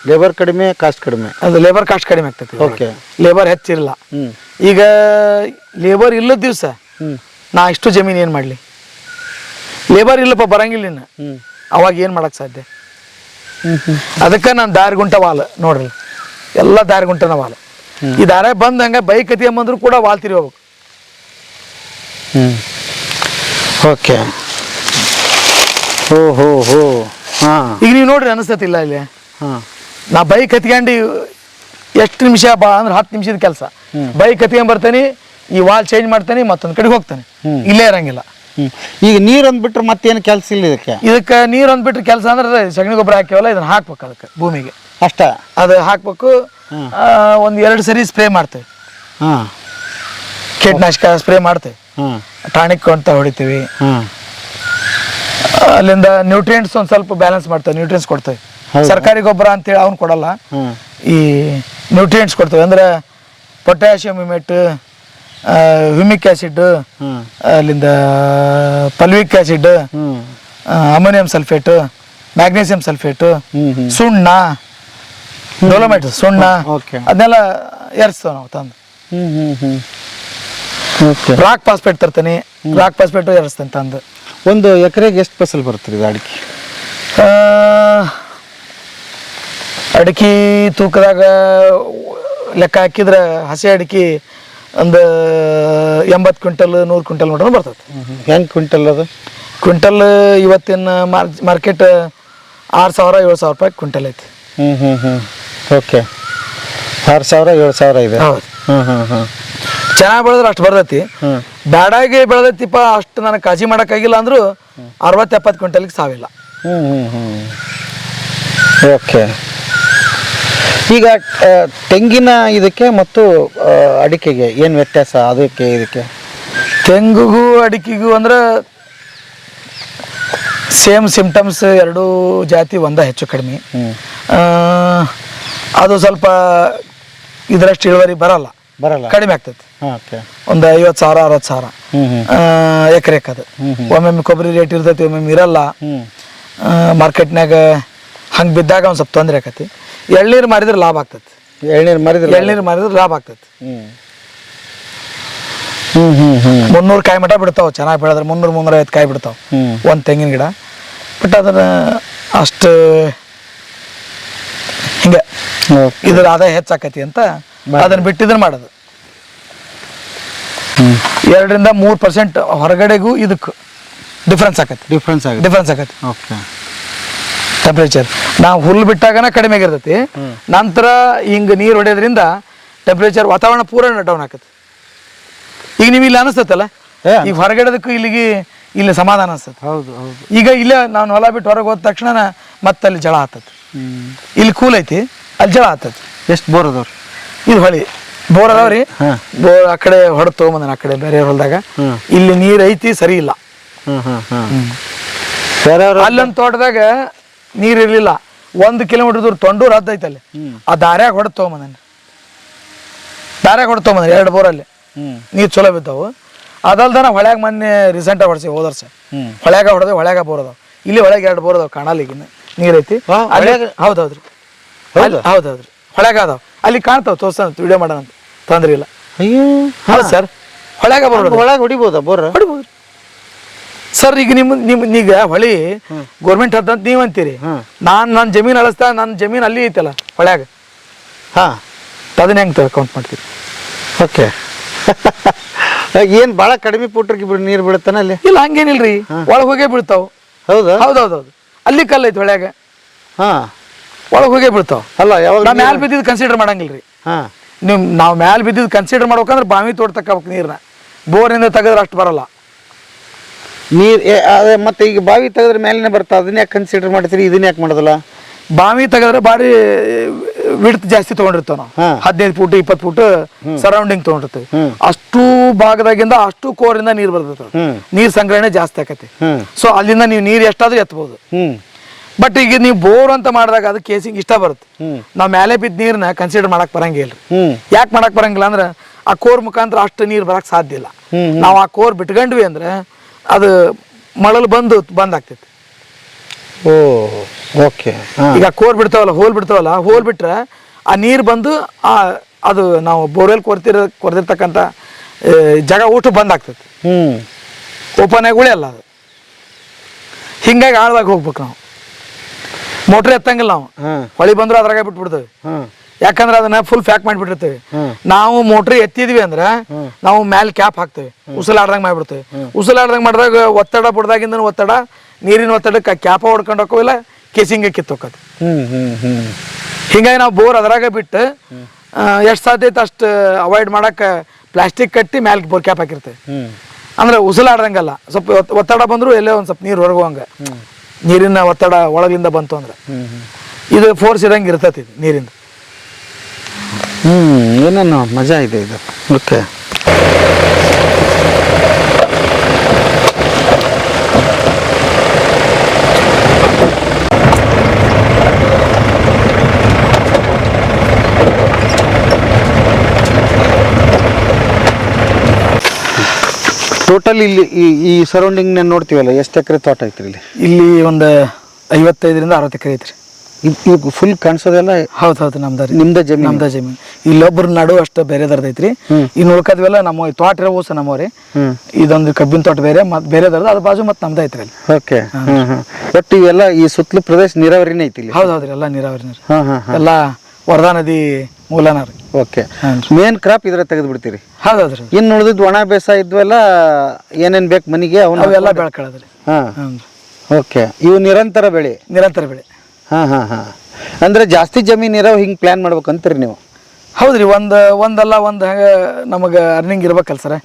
S1: ಲೇಬರ್ ಕಡಿಮೆ, ಕಾಸ್ಟ್ ಕಡಿಮೆ.
S2: ಅದು ಲೇಬರ್ ಕಾಸ್ಟ್ ಕಡಿಮೆ ಆಗ್ತೈತಿ.
S1: ಓಕೆ.
S2: ಲೇಬರ್ ಹೆಚ್ಚಿರಲ್ಲ. ಈಗ ಲೇಬರ್ ಇಲ್ಲದ ದಿವಸ ನಾ ಇಷ್ಟು ಜಮೀನು ಏನು ಮಾಡಲಿ? ಲೇಬರ್ ಇಲ್ಲಪ್ಪ, ಬರಂಗಿಲ್ಲ ಇನ್ನು. ಅವಾಗ ಏನು ಮಾಡಕ್ಕೆ ಸಾಧ್ಯ? ಅದಕ್ಕೆ ನಾನು ದಾರಿಗುಂಟ ವಾಲ್ ನೋಡ್ರಿ, ಎಲ್ಲ ದಾರಿಗುಂಟನ ವಾಲ್. ಈ ದಾರ ಬಂದು ಹಂಗೆ ಬೈಕ್ ಕತಿಯಂಬಂದ್ರು ಕೂಡ ವಾಲ್ ತಿರಿ ಹೋಗ್ಬೇಕು.
S1: ಓಕೆ. ಹೋ ಹೋ ಹೋ. ಹಾಂ,
S2: ಈಗ ನೀವು ನೋಡ್ರಿ, ಅನಿಸ್ತತಿಲ್ಲ ಇಲ್ಲಿ.
S1: ಹಾಂ,
S2: ನಾ ಬೈಕ್ ಹತ್ಕೊಂಡು ಎಷ್ಟು ನಿಮಿಷ ಬಾ ಅಂದ್ರೆ 10 ನಿಮಿಷದ ಕೆಲಸ. ಬೈಕ್ ಹತ್ಕೊಂಡ್ ಬರ್ತಾನೆ, ಈ ವಾಲ್ ಚೇಂಜ್ ಮಾಡ್ತಾನೆ, ಮತ್ತೊಂದು ಕಡೆಗೆ ಹೋಗ್ತಾನೆ, ಇಲ್ಲೇ ಇರಂಗಿಲ್ಲ.
S1: ಈಗ ನೀರು ಅಂದ್ಬಿಟ್ರೆ ಮತ್ತೇನು ಕೆಲಸ ಇಲ್ಲ ಇದಕ್ಕೆ?
S2: ಇದಕ್ಕೆ ನೀರು ಅಂದ್ಬಿಟ್ರೆ ಕೆಲಸ ಅಂದ್ರೆ ಸಗಣಿ ಗೊಬ್ಬರ ಹಾಕ್ಯವಲ್ಲ, ಇದನ್ನ ಹಾಕ್ಬೇಕು ಅದಕ್ಕೆ ಭೂಮಿಗೆ
S1: ಅಷ್ಟ.
S2: ಅದು ಹಾಕ್ಬೇಕು. ಒಂದು 2 ಸರಿ ಸ್ಪ್ರೇ ಮಾಡ್ತೇವೆ.
S1: ಹಾಂ,
S2: ಕೀಟನಾಶಕ ಸ್ಪ್ರೇ ಮಾಡ್ತೇವೆ. ಟಾನಿಕ್ ಅಂತ ಹೊಡಿತೀವಿ. ಅಲ್ಲಿಂದ ನ್ಯೂಟ್ರಿಯೆಂಟ್ಸ್ ಒಂದು ಸ್ವಲ್ಪ ಬ್ಯಾಲೆನ್ಸ್ ಮಾಡ್ತೇವೆ, ನ್ಯೂಟ್ರಿಯೆಂಟ್ಸ್ ಕೊಡ್ತೇವೆ. ಸರ್ಕಾರಿ ಗೊಬ್ಬರ ಅಂತೇಳಿ ಅವ್ನು ಕೊಡಲ್ಲ, ಈ ನ್ಯೂಟ್ರಿಯೆಂಟ್ಸ್ ಕೊಡ್ತೇವೆ. ಅಂದ್ರೆ ಪೊಟ್ಯಾಷಿಯಮ್ ಇಮೆಟ್, ಹ್ಯೂಮಿಕ್ ಆ್ಯಸಿಡ್, ಅಲ್ಲಿಂದ fulvic acid, ammonium sulphate, magnesium sulphate, ಸುಣ್ಣ, ಡೊಲೊಮೈಟ್, ಸುಣ್ಣ, ಅದನ್ನೆಲ್ಲ ಏರಿಸ್ತೇವೆ ನಾವು ತಂದು. ರಾಕ್ ಫಾಸ್ಫೇಟ್ ತರ್ತಾನೆ, ರಾಕ್ ಫಾಸ್ಫೇಟು ಏರಿಸ್ತೇನೆ ತಂದು.
S1: ಒಂದು ಎಕರೆಗೆ ಎಷ್ಟು ಫಸಲ್ ಬರುತ್ತೆ ಇದು ಅಡಿಕೆ?
S2: ಅಡಿಕೆ ತೂಕದಾಗ ಲೆಕ್ಕ ಹಾಕಿದ್ರೆ ಹಸಿ ಅಡಿಕೆ ಒಂದು 80 ಕ್ವಿಂಟಲ್ 100 ಕ್ವಿಂಟಲ್ ಮಟನ್ ಬರ್ತದೆ.
S1: ಹೆಂಗೆ ಕ್ವಿಂಟಲ್ ಅದು?
S2: ಕ್ವಿಂಟಲ್ ಇವತ್ತಿನ ಮಾರ್ಕೆಟ್ 6,000-7,000 ರೂಪಾಯಿ ಕ್ವಿಂಟಲ್ ಐತಿ.
S1: ಓಕೆ. 6,000-7,000 ಇದೆ.
S2: ಹೌದು. ಚೆನ್ನಾಗಿ ಬೆಳೆದ್ರೆ ಅಷ್ಟು ಬರ್ತೈತಿ. ಬ್ಯಾಡಾಗಿ ಬೆಳೆದೈತಿಪ್ಪ, ಅಷ್ಟು ನನಗೆ ಕಾಜಿ ಮಾಡೋಕ್ಕಾಗಿಲ್ಲ ಅಂದರೂ 60-70 ಕ್ವಿಂಟಲ್ಗೆ ಸಾವಿಲ್ಲ.
S1: ಓಕೆ. ಈಗ ತೆಂಗಿನ ಇದಕ್ಕೆ ಮತ್ತು ಅಡಿಕೆಗೆ ಏನು ವ್ಯತ್ಯಾಸ? ಅದಕ್ಕೆ ಇದಕ್ಕೆ
S2: ತೆಂಗಿಗೂ ಅಡಿಕೆಗೂ ಅಂದ್ರೆ ಸೇಮ್ ಸಿಂಪ್ಟಮ್ಸ್, ಎರಡೂ ಜಾತಿ ಒಂದ ಹೆಚ್ಚು ಕಡಿಮೆ. ಅದು ಸ್ವಲ್ಪ ಇದರಷ್ಟು ಇಳುವರಿ ಬರಲ್ಲ, ಕಡಿಮೆ ಆಗ್ತೈತಿ. ಒಂದು 50,000-60,000 ಎಕರೆಕ್. ಅದು ಒಮ್ಮೊಮ್ಮೆ ಕೊಬ್ಬರಿ ರೇಟ್ ಇರ್ತೈತಿ, ಒಮ್ಮೊಮ್ಮೆ ಇರಲ್ಲ. ಮಾರ್ಕೆಟ್ನಾಗ ಹಂಗೆ ಬಿದ್ದಾಗ ಒಂದು ಸ್ವಲ್ಪ ತೊಂದರೆ ಆಕತಿ. ಎಳ್ನೀರು ಮಾರಿದ್ರೆ ಲಾಭ ಆಗ್ತೈತಿ. ಎಳ್ನೀರು ಮಾರಿದ್ರೆ ಲಾಭ ಆಗ್ತೈತಿ. 300 ಕಾಯಿ ಮಟ ಬಿಡ್ತಾವೆ, ಚೆನ್ನಾಗಿ ಬೆಳೆದ್ರೆ 300-350 ಕಾಯಿ ಬಿಡ್ತಾವೆ ಒಂದು ತೆಂಗಿನ ಗಿಡ. ಬಟ್ ಅದನ್ನ ಅಷ್ಟು ಹಿಂಗೆ ಇದ್ರ ಆದಾಯ ಹೆಚ್ಚಾಕತಿ ಅಂತ ಅದನ್ನ ಬಿಟ್ಟಿದ್ರೆ ಮಾಡೋದು. 2-3% ಹೊರಗಡೆಗೂ ಇದಕ್ಕೆ ಡಿಫ್ರೆನ್ಸ್ ಆಕತಿ.
S1: ಓಕೆ.
S2: ಟೆಂಪ್ರೇಚರ್ ನಾವು ಹುಲ್ಲು ಬಿಟ್ಟಾಗನ ಕಡಿಮೆ ಆಗಿರ್ತೈತಿ. ನಂತರ ಹಿಂಗೆ ನೀರು ಹೊಡೆಯೋದ್ರಿಂದ ಟೆಂಪ್ರೇಚರ್ ವಾತಾವರಣ ಪೂರ ಡೌನ್ ಆಕತಿ. ಈಗ ನೀವು ಇಲ್ಲಿ ಅನಿಸ್ತೈತಲ್ಲ, ಈಗ ಹೊರಗಡೆದಕ್ಕೂ ಇಲ್ಲಿ ಸಮಾಧಾನ ಅನ್ಸ್ತದೆ.
S1: ಹೌದು.
S2: ಈಗ ಇಲ್ಲೇ ನಾನು ಹೊಲ ಬಿಟ್ಟು ಹೊರಗೆ ಹೋದ ತಕ್ಷಣ ಮತ್ತೆ ಅಲ್ಲಿ ಜಳ ಹತ್ತತಿ. ಇಲ್ಲಿ ಕೂಲ್ ಐತಿ, ಅಲ್ಲಿ ಜಳ ಹತ್ತತಿ.
S1: ಎಷ್ಟು ಬೋರ್ ಅದಾವ್ರಿ?
S2: ಇದು ಹೊಳಿ ಬೋರ್ ಅದಾವ್ರಿ. ಬೋರ್ ಆ ಕಡೆ ಹೊಡೆದು ತೊಗೊಂಬಂದ, ಆ ಕಡೆ ಬೇರೆ ಹೊಲದಾಗ. ಇಲ್ಲಿ ನೀರು ಐತಿ, ಸರಿ ಇಲ್ಲ. ಅಲ್ಲೊಂದು ತೋಟದಾಗ ನೀರು ಇರ್ಲಿಲ್ಲ, 1 ಕಿಲೋಮೀಟರ್ ದೂರ ತೊಂಡೂರು ಹದ್ದೈತೆ ಅಲ್ಲಿ. ಆ ದಾರ್ಯಾಗ ಹೊಡೆದು ತೊಗೊಂಬಂದ, 2 ಬೋರಲ್ಲಿ ನೀರು ಚಲೋ ಬಿದ್ದಾವು. ಅದಲ್ದನ ಹೊಳ್ಯಾಗ ಮೊನ್ನೆ ರೀಸೆಂಟಾಗಿ ಹೊಡ್ಸಿ, ಹೋದ ವರ್ಷ ಹೊಳ್ಯಾಗ ಹೊಡೆದು ಹೊಳ್ಯಾಗ ಬೋರ್ ಅದಾವ. ಇಲ್ಲಿ ಒಳಗೆ 2 ಬೋರ್ ಅದಾವ ಕಾಣಲ್ಲ ಈಗ ನೀರೈತಿ ಹೌದೌದ್ರಿ ಹೌದೌದ್ರಿ ಹೊಳ್ಯಾಗ ಅದಾವ ಅಲ್ಲಿ ಕಾಣ್ತಾವ ತೋರ್ಸ ವಿಡಿಯೋ ಮಾಡೋಣ ಅಂತ ತೊಂದ್ರೆ ಇಲ್ಲ.
S1: ಅಯ್ಯೋ
S2: ಹೌದು ಸರ್ ಹೊಳ್ಯಾಗ
S1: ಒಳಗೆ ಹೊಡಿಬೋದಾ ಬೋರ್?
S2: ಹೊಡಿಬೋದು ಸರ್. ಈಗ ಈಗ ಹೊಳಿ ಗೌರ್ಮೆಂಟ್ ಹತ್ತಂತ ನೀವ್ ಅಂತೀರಿ, ನನ್ನ ಜಮೀನು ಅಳಿಸ್ತಾ ನನ್ನ ಜಮೀನು ಅಲ್ಲಿ ಐತಲ್ಲ ಹೊಳ್ಯಾಗ, ಅದನ್ನ ಹೆಂಗ್ ಕೌಂಟ್ ಮಾಡ್ತೀರಿ?
S1: ಓಕೆ. ಏನ್ ಭಾಳ ಕಡಿಮೆ ಪುಟ್ರಿಗೆ ನೀರು ಬೀಳುತ್ತಾನ ಅಲ್ಲಿ?
S2: ಇಲ್ಲ ಹಂಗೇನಿಲ್ರಿ, ಒಳಗೆ ಹೋಗೇ ಬೀಳ್ತಾವ.
S1: ಹೌದಾ?
S2: ಹೌದೌದೌದು, ಅಲ್ಲಿ ಕಲ್ಲು ಐತಿ ಹೊಳ್ಯಾಗ, ಒಳಗೆ ಹೋಗೇ ಬೀಳ್ತಾವ.
S1: ಅಲ್ಲ ಯಾವಾಗ
S2: ನಾವು ಮ್ಯಾಲ ಬಿದ್ದಿದ್ದು ಕನ್ಸಿಡರ್ ಮಾಡಂಗಿಲ್ರಿ. ನಾವು ಮ್ಯಾಲ ಬಿದ್ದಿದ್ದು ಕನ್ಸಿಡರ್ ಮಾಡ್ಬೇಕಂದ್ರೆ ಬಾವಿ ತೋಟ ತಗೋಬೇಕು ನೀರನ್ನ, ಬೋರಿಂದ ತೆಗೆದ್ರೆ ಅಷ್ಟು ಬರಲ್ಲ
S1: ನೀರು. ಮತ್ತೆ ಈಗ ಬಾವಿ ತೆಗೆದ್ರೆ ಮೇಲಿನ ಬರ್ತಾ, ಅದನ್ನ ಯಾಕೆ ಕನ್ಸಿಡರ್ ಮಾಡ್ತೀರಿ, ಇದನ್ನ ಯಾಕೆ ಮಾಡೋದಲ್ಲ?
S2: ಬಾವಿ ತೆಗೆದ್ರೆ ಬಾರಿ ವಿಡ್ತ್ ಜಾಸ್ತಿ ತಗೊಂಡಿರ್ತೇವೆ ನಾವು, 15 ಫೂಟ್ 20 ಫೂಟ್ ಸರೌಂಡಿಂಗ್ ತಗೊಂಡಿರ್ತೇವೆ. ಅಷ್ಟು ಭಾಗದಾಗಿಂದ ಅಷ್ಟು ಕೋರಿಂದ ನೀರು ಬರ್ತದೆ, ನೀರ್ ಸಂಗ್ರಹಣೆ ಜಾಸ್ತಿ ಆಕತಿ. ಸೊ ಅಲ್ಲಿಂದ ನೀವು ನೀರು ಎಷ್ಟಾದ್ರೂ ಎತ್ತಬಹುದು. ಬಟ್ ಈಗ ನೀವು ಬೋರ್ ಅಂತ ಮಾಡಿದಾಗ ಅದು ಕೇಸಿಂಗ್ ಇಷ್ಟ ಬರುತ್ತೆ. ನಾವ್ ಮೇಲೆ ಬಿದ್ದ ನೀರ್ನ ಕನ್ಸಿಡರ್ ಮಾಡಕ್ ಬರಂಗಿಲ್ಲ. ಯಾಕೆ ಮಾಡಕ್ ಬರಂಗಿಲ್ಲ ಅಂದ್ರೆ ಆ ಕೋರ್ ಮುಖಾಂತರ ಅಷ್ಟು ನೀರ್ ಬರಕ್ ಸಾಧ್ಯ ಇಲ್ಲ. ನಾವು ಆ ಕೋರ್ ಬಿಟ್ಕೊಂಡ್ವಿ ಅಂದ್ರೆ ಅದು ಮಳಲು ಬಂದ್ ಆಗ್ತೈತಿ.
S1: ಓ ಓಕೆ.
S2: ಈಗ ಕೋರ್ ಬಿಡ್ತಾವಲ್ಲ, ಹೋಲ್ ಬಿಟ್ರೆ ಆ ನೀರು ಬಂದು ಅದು ನಾವು ಬೋರ್ವೆಲ್ ಕೊರ್ದಿರ್ತಕ್ಕಂಥ ಜಾಗ ಊಟ ಬಂದ್ ಆಗ್ತೈತಿ, ಓಪನ್ ಆಗಿ ಉಳಿಯಲ್ಲ ಅದು. ಹಿಂಗಾಗಿ ಆಳವಾಗಿ ಹೋಗ್ಬೇಕು ನಾವು, ಮೋಟ್ರ್ ಎತ್ತಂಗಿಲ್ಲ ನಾವು. ಹೊಳಿ ಬಂದ್ರು ಅದ್ರಾಗ ಬಿಟ್ಬಿಡ್ತೇವೆ, ಯಾಕಂದ್ರೆ ಅದನ್ನ ಫುಲ್ ಪ್ಯಾಕ್ ಮಾಡಿಬಿಟ್ಟಿರ್ತೇವೆ. ನಾವು ಮೋಟ್ರ್ ಎತ್ತಿದ್ವಿ ಅಂದ್ರೆ ನಾವು ಮ್ಯಾಲ್ ಕ್ಯಾಪ್ ಹಾಕ್ತೇವೆ, ಉಸಲಾಡ್ದಂಗೆ ಮಾಡಿಬಿಡ್ತೇವೆ. ಉಸಲಾಡ್ದಂಗೆ ಮಾಡಿದಾಗ ಒತ್ತಡ ಬಡ್ದಾಗಿಂದ ಒತ್ತಡ, ನೀರಿನ ಒತ್ತಡಕ್ಕೆ ಕ್ಯಾಪ ಹೊಡ್ಕೊಂಡು ಹೋಗೋವಿಲ್ಲ, ಕೇಸಿಂಗ್ ಕಿತ್ತೋಕದು. ಹಿಂಗಾಗಿ ನಾವು ಬೋರ್ ಅದ್ರಾಗ ಬಿಟ್ಟು ಎಷ್ಟು ಸಾಧ್ಯ ಐತೆ ಅಷ್ಟು ಅವಾಯ್ಡ್ ಮಾಡಕ್ಕೆ ಪ್ಲಾಸ್ಟಿಕ್ ಕಟ್ಟಿ ಮ್ಯಾಲ್ ಬೋರ್ ಕ್ಯಾಪ್ ಹಾಕಿರ್ತೇವೆ. ಅಂದ್ರೆ ಉಸಲಾಡ್ದಂಗಲ್ಲ, ಸ್ವಲ್ಪ ಒತ್ತಡ ಬಂದ್ರು ಎಲ್ಲೇ ಒಂದ್ ಸ್ವಲ್ಪ ನೀರು ಹೊರಗುವಂಗ, ನೀರಿನ ಒತ್ತಡ ಒಳಗಿಂದ ಬಂತು ಅಂದ್ರೆ ಇದು ಫೋರ್ಸ್ ಇರಂಗೆ ಇರ್ತೈತಿ ನೀರಿಂದ.
S1: ಏನೇನು ಮಜಾ ಇದೆ ಇದು. ಓಕೆ. ಟೋಟಲ್ ಇಲ್ಲಿ ಈ ಸರೌಂಡಿಂಗ್ ನೋಡ್ತೀವಲ್ಲ, ಎಷ್ಟು ಎಕರೆ ತೋಟ ಐತ್ರಿ ಇಲ್ಲಿ?
S2: ಇಲ್ಲಿ ಒಂದು 55ರಿಂದ 60 ಎಕರೆ ಐತ್ರಿ.
S1: ಈಗ ಫುಲ್ ಕಾಣಿಸೋದೆಲ್ಲ?
S2: ಹೌದು ನಮ್ದು
S1: ನಿಮ್ದ ಜಮೀನು?
S2: ನಮ್ದ ಜಮೀನು. ಇಲ್ಲೊಬ್ರು ನಡು ಅಷ್ಟು ಬೇರೆದರ್ದ ಐತ್ರಿ. ಇನ್ನು ಉಳ್ಕದ್ವೆಲ್ಲ ನಮ್ಮ ತೋಟ ಇರೋ ಊಸ ನಮ್ಮವ್ರಿ. ಇದೊಂದು ಕಬ್ಬಿನ ತೋಟ ಬೇರೆ, ಮತ್ತೆ ಬೇರೆದರ್ದ ಅದ್ರ ಬಾಜು ಮತ್ತೆ ನಮ್ದ ಐತ್ರಿ ಅಲ್ಲಿ.
S1: ಓಕೆ. ಒಟ್ಟು ಇವೆಲ್ಲ ಈ ಸುತ್ತಲೂ ಪ್ರದೇಶ ನೀರಾವರಿನೇ ಐತಿ ಇಲ್ಲಿ?
S2: ಹೌದ್ರಿ, ಎಲ್ಲ ನೀರಾವರಿ, ಎಲ್ಲ ವರದಾ ನದಿ ಮೂಲನ ರೀ.
S1: ಓಕೆ. ಮೇನ್ ಕ್ರಾಪ್ ಇದ್ರ ತೆಗೆದು ಬಿಡ್ತೀರಿ?
S2: ಹೌದ್ರಿ.
S1: ಇನ್ನು ಉಳಿದಿದ್ದು ಒಣ ಬೇಸಾಯ ಇದ್ವೆಲ್ಲ ಏನೇನ್ ಬೇಕು ಮನೆಗೆ
S2: ಅವೆಲ್ಲ ಬೆಳ್ಕೊಳ್ಳೋದ್ರಿ.
S1: ಓಕೆ. ಇವು ನಿರಂತರ ಬೆಳೆ?
S2: ನಿರಂತರ ಬೆಳೆ.
S1: ಅಂದ್ರೆ ಜಾಸ್ತಿ ಜಮೀನ್ ಇರೋ ಹಿಂಗ್ ಪ್ಲಾನ್ ಮಾಡ್ಬೇಕಂತೀರಿ ನೀವು?
S2: ಹೌದ್ರಿ, ಒಂದಲ್ಲ ಒಂದ್ ಹಂಗ ನಮಗ ಅರ್ನಿಂಗ್ ಇರ್ಬೇಕಲ್ ಸರ್,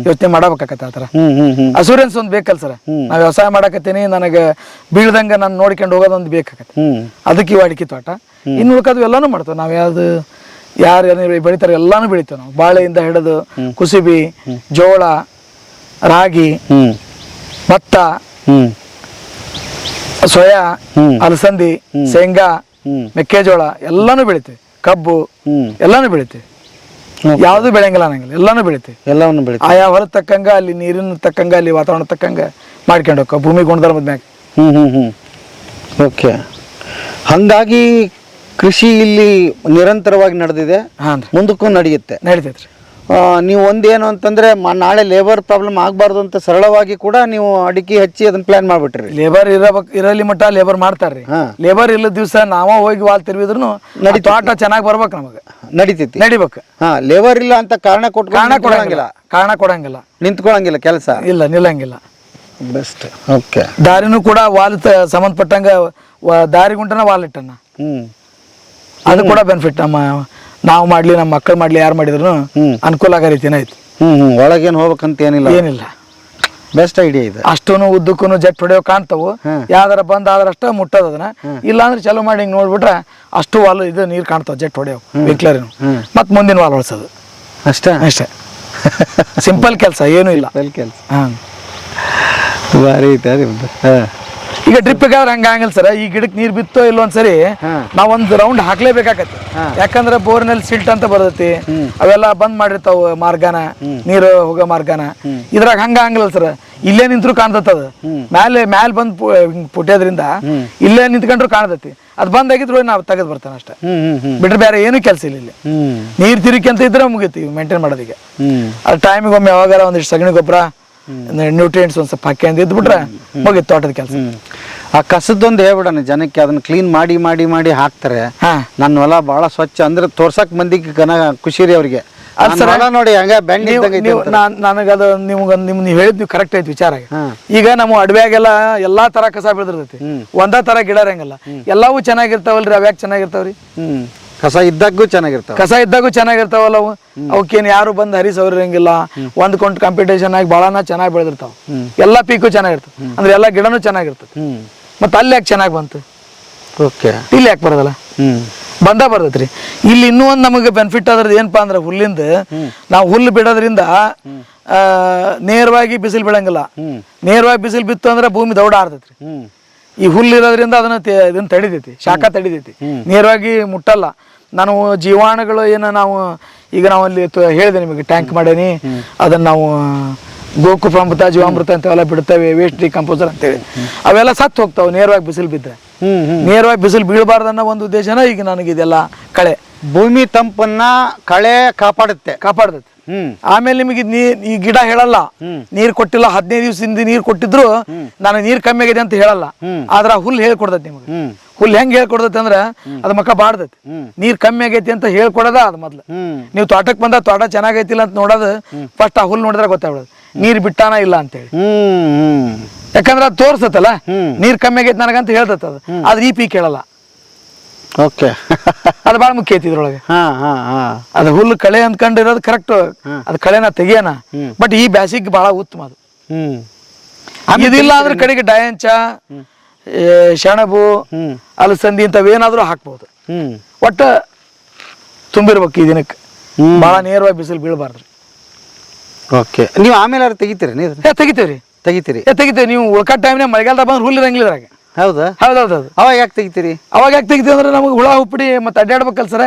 S2: ಯೋಚನೆ ಮಾಡಬೇಕಾಗತ್ತೆ ಆತರ. ಅಸೂರೆನ್ಸ್ ಒಂದ್ ಬೇಕಲ್ ಸರ್. ನಾ ವ್ಯವಸಾಯ ಮಾಡಕತ್ತೀನಿ, ನನಗೆ ಬೀಳ್ದಂಗ ನಾನು ನೋಡ್ಕೊಂಡು ಹೋಗೋದೊಂದು ಬೇಕಾಗತ್ತೆ. ಅದಕ್ಕೆ ಇವು ಅಡಿಕೆ ತೋಟ. ಇನ್ನು ಉಳ್ಕದ್ವು ಎಲ್ಲಾನು ಮಾಡ್ತೇವೆ ನಾವು. ಯಾರು ಬೆಳಿತಾರೆ ಎಲ್ಲಾನು ಬೆಳಿತೇವೆ ನಾವು. ಬಾಳೆಯಿಂದ ಹಿಡಿದು ಕುಸುಬಿ, ಜೋಳ, ರಾಗಿ, ಭತ್ತ, ಸೋಯಾ, ಅಲಸಂದಿ, ಶೇಂಗಾ, ಮೆಕ್ಕೆಜೋಳ ಎಲ್ಲಾನು ಬೆಳಿತೀವಿ. ಕಬ್ಬು ಎಲ್ಲಾನು ಬೆಳಿತೀವಿ. ಯಾವ್ದು ಬೆಳೆಯಂಗಿಲ್ಲ ಅನ್ನಂಗಿಲ್ಲ, ಎಲ್ಲಾನು ಬೆಳಿತೀವಿ.
S1: ಎಲ್ಲವನ್ನು ಬೆಳಿತೀವಿ.
S2: ಆಯಾ ಹೊಲದ ತಕ್ಕಂಗ, ಅಲ್ಲಿ ನೀರಿನ ತಕ್ಕಂಗ, ಅಲ್ಲಿ ವಾತಾವರಣ ತಕ್ಕಂಗ ಮಾಡ್ಕೊಂಡು ಹೋಗ, ಭೂಮಿ ಗುಣಧರ್ಮದ ಮ್ಯಾಗ.
S1: ಓಕೆ. ಹಂಗಾಗಿ ಕೃಷಿ ಇಲ್ಲಿ ನಿರಂತರವಾಗಿ ನಡೆದಿದೆ, ಮುಂದಕ್ಕೂ ನಡೀತೈತ್ರಿ. ನೀವು ಒಂದೇನು ಅಂತಂದ್ರೆ ನಾಳೆ ಲೇಬರ್ ಪ್ರಾಬ್ಲಮ್ ಆಗಬಾರ್ದು ಅಂತ ಸರಳವಾಗಿ ಕೂಡ ನೀವು ಅಡಿಕೆ ಹಚ್ಚಿ ಅದನ್ನ ಪ್ಲಾನ್ ಮಾಡ್ಬಿಟ್ರಿ.
S2: ಲೇಬರ್ ಇರಲಿ ಮಟ್ಟ ಲೇಬರ್ ಮಾಡ್ತಾರ್ರಿ. ಲೇಬರ್ ಇಲ್ಲದ ದಿವಸ ನಾವ ಹೋಗಿ ವಾಲ್ ತಿರ್ವಿದ್ರು ತೋಟ ಚೆನ್ನಾಗಿ ಬರ್ಬೇಕು, ನಮಗೆ ನಡಿಬೇಕು.
S1: ಲೇಬರ್ ಇಲ್ಲ ಅಂತ ಕಾರಣ
S2: ಕೊಡಂಗಿಲ್ಲ,
S1: ನಿಂತ್ಕೊಳಂಗಿಲ್ಲ, ಕೆಲಸ
S2: ಇಲ್ಲ, ನಿಲ್ಲಂಗಿಲ್ಲ.
S1: ಬೆಸ್ಟ್. ಓಕೆ.
S2: ದಾರಿನೂ ಕೂಡ ವಾಲ್ ಸಂಬಂಧಪಟ್ಟಂಗ ದಾರಿ ಗುಂಟನ ವಾಲ್ ಇಟ್ಟನ, ಅದು ಕೂಡ ಬೆನಿಫಿಟ್. ನಾವು ಮಾಡ್ಲಿ, ನಮ್ಮ ಮಕ್ಕಳು ಮಾಡ್ಲಿ, ಯಾರು ಮಾಡಿದ್ರು ಅನುಕೂಲ ಆಗೋ ರೀತಿನ ಐತಿ.
S1: ಒಳಗೇನು ಹೋಗ್ಬೇಕಂತ ಏನಿಲ್ಲ. ಬೆಸ್ಟ್ ಐಡಿಯಾ ಇದೆ.
S2: ಅಷ್ಟೂನು ಉದ್ದಕ್ಕೂ ಜಟ್ ಹೊಡೆಯೋ ಕಾಣ್ತಾವು. ಯಾವ್ದಾರ ಬಂದ್ ಆದ್ರಷ್ಟ ಮುಟ್ಟೋದ ಅದನ್ನ, ಇಲ್ಲ ಅಂದ್ರೆ ಚಲೋ ಮಾಡಿ ಹಿಂಗ್ ನೋಡ್ಬಿಟ್ರೆ ಅಷ್ಟು ವಾಲ್ ಇದು ನೀರ್ ಕಾಣ್ತಾವ ಜಟ್ ಹೊಡೆಯೋ ವಿಕ್ಲರ್. ಮತ್ ಮುಂದಿನ ವಾಲ್ ಹೊಳ್ಸೋದು ಅಷ್ಟೇ. ಸಿಂಪಲ್ ಕೆಲಸ, ಏನು ಇಲ್ಲ.
S1: ಕೆಲಸ ಭಾರಿ ಐತೆ.
S2: ಈಗ ಡ್ರಿಪ್ ಬೇಕಾದ್ರೆ ಹಂಗಿಲ್ಲ ಸರ್. ಈ ಗಿಡಕ್ಕೆ ನೀರ್ ಬಿತ್ತೋ ಇಲ್ಲೋ ಒಂದ್ಸರಿ ನಾವ್ ಒಂದ್ ರೌಂಡ್ ಹಾಕ್ಲೇಬೇಕಾಗತ್ತೆ. ಯಾಕಂದ್ರೆ ಬೋರ್ನಲ್ಲಿ ಸಿಲ್ಟ್ ಅಂತ ಬರ್ತೈತಿ, ಅವೆಲ್ಲ ಬಂದ್ ಮಾಡಿರ್ತಾವ ಮಾರ್ಗನ, ನೀರು ಹೋಗೋ ಮಾರ್ಗನ. ಇದ್ರಾಗ ಹಂಗಿಲ್ಲ ಸರ್. ಇಲ್ಲೇ ನಿಂತ್ರು ಕಾಣ್ತದ, ಮ್ಯಾಲ್ ಬಂದ್ ಪುಟ್ಯೋದ್ರಿಂದ ಇಲ್ಲೇ ನಿಂತ್ಕೊಂಡ್ರು ಕಾಣ್ತೈತಿ. ಅದ್ ಬಂದ್ ಆಗಿದ್ರು ನಾವ್ ತೆಗೆದ್ ಬರ್ತಾನೆ ಅಷ್ಟೇ, ಬಿಟ್ರೆ ಬೇರೆ ಏನು ಕೆಲಸ ಇಲ್ಲ ಇಲ್ಲಿ. ನೀರ್ ತಿರುಗಿ ಅಂತ ಇದ್ರೆ ಮುಗೀತಿ ಮೇಂಟೈನ್ ಮಾಡೋದೀಗ. ಅದ್ ಟೈಮಿಗೆ ಒಮ್ಮೆ ಯಾವಾಗಾರ ಒಂದಿಷ್ಟು ಸಗಣಿ ಗೊಬ್ಬರ, ನ್ಯೂಟ್ರಿಯೆಂಟ್ಸ್ ಒಂದ್ ಸ್ವಲ್ಪ ಹಾಕಿ ಅಂತ ಇದ್ಬಿಟ್ರೆ ಮುಗೀತು ತೋಟದ ಕೆಲಸ.
S1: ಆ ಕಸದೊಂದು ಹೇಳ್ಬಿಡಣ ಜನಕ್ಕೆ, ಅದನ್ನ ಕ್ಲೀನ್ ಮಾಡಿ ಮಾಡಿ ಮಾಡಿ ಹಾಕ್ತಾರೆ. ನನ್ನ ಹೊಲ ಬಹಳ ಸ್ವಚ್ಛ ಅಂದ್ರೆ ತೋರ್ಸಕ್ ಮಂದಿಗೆ ಖುಷಿ ರೀ ಅವ್ರಿಗೆ. ನೋಡಿ ಹಂಗ
S2: ನನಗದು ನೀವು ಹೇಳಿದ್ ನೀವು ಕರೆಕ್ಟ್ ಐತಿ ವಿಚಾರ. ಈಗ ನಮ್ಮ ಅಡವ್ಯಾಗೆಲ್ಲ ಎಲ್ಲಾ ತರ ಕಸ ಬೆಳೆದಿರ್ತೈತಿ, ಒಂದೇ ತರ ಗಿಡ ಇರಂಗಿಲ್ಲ. ಎಲ್ಲವೂ ಚೆನ್ನಾಗಿರ್ತಾವಲ್ರಿ, ಅವ್ಯಾಕ್ ಚೆನ್ನಾಗಿರ್ತಾವ್ರಿ?
S1: ಕಸ ಇದ್ದಾಗೂ ಚೆನ್ನಾಗಿರ್ತಾವ,
S2: ಕಸ ಇದ್ದಾಗೂ ಚೆನ್ನಾಗಿರ್ತಾವಲ್ಲ ಅವು. ಅವಕ್ಕೇನ್ ಯಾರು ಬಂದ್ ಹರಿಸೋರಂಗಿಲ್ಲ. ಒಂದ್ ಕೊಂಡ್ ಕಾಂಪಿಟೇಷನ್ ಆಗಿ ಬಹಳನ ಚೆನ್ನಾಗಿ ಬೆಳೆದಿರ್ತಾವ. ಎಲ್ಲಾ ಪೀಕು ಚೆನ್ನಾಗಿರ್ತಾವ, ಅಂದ್ರೆ ಎಲ್ಲಾ ಗಿಡನೂ ಚೆನ್ನಾಗಿರ್ತದೆ. ಮತ್ತ ಅಲ್ಲಿ ಯಾಕೆ ಚೆನ್ನಾಗಿ ಬಂತು, ಇಲ್ಲಿ ಯಾಕೆ ಬರೋದಲ್ಲ? ಬರ್ತೈತ್ರಿ. ಇಲ್ಲಿ ಇನ್ನೂ ಒಂದ್ ನಮಗೆ ಬೆನಿಫಿಟ್ ಅದ್ರದ್ದು ಏನಪ್ಪಾ ಅಂದ್ರೆ, ಹುಲ್ಲಿಂದ ನಾವು ಹುಲ್ಲು ಬಿಡೋದ್ರಿಂದ ನೇರವಾಗಿ ಬಿಸಿಲು ಬೀಳಂಗಿಲ್ಲ. ನೇರವಾಗಿ ಬಿಸಿಲು ಬಿತ್ತು ಅಂದ್ರೆ ಭೂಮಿ ದೌಡ ಆರ್ತೈತ್ರಿ. ಈ ಹುಲ್ಲು ಇರೋದ್ರಿಂದ ಇದನ್ನ ತಡಿತೈತಿ, ಶಾಖ ತಡಿತೈತಿ, ನೇರವಾಗಿ ಮುಟ್ಟಲ್ಲ. ನಾನು ಜೀವಾಣುಗಳು ನಾವು ಈಗ ನಾವಲ್ಲಿ ಹೇಳಿದೆ ನಿಮಗೆ, ಟ್ಯಾಂಕ್ ಮಾಡೇನಿ, ಅದನ್ನ ನಾವು ಗೋಕುಪಾಮೃತ, ಜೀವಾಮೃತ ಅಂತೆಲ್ಲ ಬಿಡ್ತೇವೆ, ವೇಸ್ಟ್ ಡಿಕಂಪೋಸರ್ ಅಂತೇಳಿ. ಅವೆಲ್ಲ ಸತ್ತು ಹೋಗ್ತಾವೆ ನೇರವಾಗಿ ಬಿಸಿಲು ಬಿದ್ದರೆ. ನೇರವಾಗಿ ಬಿಸಿಲು ಬೀಳಬಾರ್ದನ್ನೋ ಒಂದು ಉದ್ದೇಶನ ಈಗ ನನಗಿದೆಲ್ಲ. ಕಳೆ
S1: ಭೂಮಿ ತಂಪನ್ನ ಕಳೆ ಕಾಪಾಡುತ್ತೆ.
S2: ಆಮೇಲೆ ನಿಮಗೆ ಈ ಗಿಡ ಹೇಳಲ್ಲ ನೀರ್ ಕೊಟ್ಟಿಲ್ಲ, 15 ದಿವಸದಿಂದ ನೀರ್ ಕೊಟ್ಟಿದ್ರು ನನಗೆ ನೀರ್ ಕಮ್ಮಿ ಆಗಿದೆ ಅಂತ ಹೇಳಲ್ಲ. ಆದ್ರ ಹುಲ್ಲು ಹೇಳ್ಕೊಡ್ತೈತಿ ನಿಮಗೆ. ಹುಲ್ಲು ಹೆಂಗ್ ಹೇಳ್ಕೊಡ್ತೈತಿ ಅಂದ್ರ ಅದ್ ಮಕ್ಕ ಬಾಡ್ದೈತಿ. ನೀರ್ ಕಮ್ಮಿ ಆಗೈತಿ ಅಂತ ಹೇಳ್ಕೊಡದ ಅದ್ ಮೊದ್ಲು. ನೀವು ತೋಟಕ್ ಬಂದ ತೋಟ ಚೆನ್ನಾಗೈತಿಲ್ಲ ಅಂತ ನೋಡೋದು ಫಸ್ಟ್ ಆ ಹುಲ್ಲು ನೋಡಿದ್ರೆ ಗೊತ್ತಾಗ್ಬಿಡೋದು ನೀರ್ ಬಿಟ್ಟಾನ ಇಲ್ಲ ಅಂತೇಳಿ. ಯಾಕಂದ್ರೆ ಅದು ತೋರ್ಸತ್ತಲ್ಲ ನೀರ್ ಕಮ್ಮಿ ಆಗೈತಿ ನನಗಂತ ಹೇಳ್ತೈತ ಅದು. ಆದ್ರೆ ಈ ಪೀಕ್ ಹೇಳಲ್ಲ. ಅದು ಬಹಳ ಮುಖ್ಯ ಐತಿ ಇದ್ರೊಳಗೆ. ಅದು ಹುಲ್ಲು ಕಳೆ ಅಂದ್ಕೊಂಡಿರೋದು ಕರೆಕ್ಟ್, ಅದ್ ಕಳೆನ ತೆಗಿಯೋಣ. ಬಟ್ ಈ ಬ್ಯಾಸಿಗೆ ಬಹಳ ಉತ್ತಮ ಅದು. ಇದಿಲ್ಲ ಅಂದ್ರೆ ಕಡೆಗೆ ಡಯಂಚ, ಸೆಣಬು, ಅಲಸಂದಿ ಇಂಥವೇನಾದ್ರೂ ಹಾಕ್ಬಹುದು. ಒಟ್ಟ ತುಂಬಿರ್ಬೇಕು ಈ ದಿನಕ್ಕೆ, ಬಹಳ ನೇರವಾಗಿ ಬಿಸಿಲು ಬೀಳಬಾರ್ದು.
S1: ನೀವು ಆಮೇಲೆ ತೆಗಿತೀರಿ?
S2: ತೆಗಿತೀವಿ. ನೀವು ಉಳ್ಕಾ ಟೈಮ್ನಾಗ ಮಳೆಗಾಲದಾಗ ಬಂದ್ರೆ ಹುಲ್ಲು ಇರಂಗಿಲ್ಲ ಇದ್ರಾಗ.
S1: ಹೌದಾ?
S2: ಹೌದೌದು.
S1: ಅವಾಗ ಯಾಕೆ ತೆಗಿತೀರಿ?
S2: ಅಂದ್ರೆ ನಮಗೆ ಹುಳ ಹುಪ್ಪಡಿ ಮತ್ತೆ ಅಡ್ಡಾಡ್ಬೇಕಲ್ಲ ಸರ.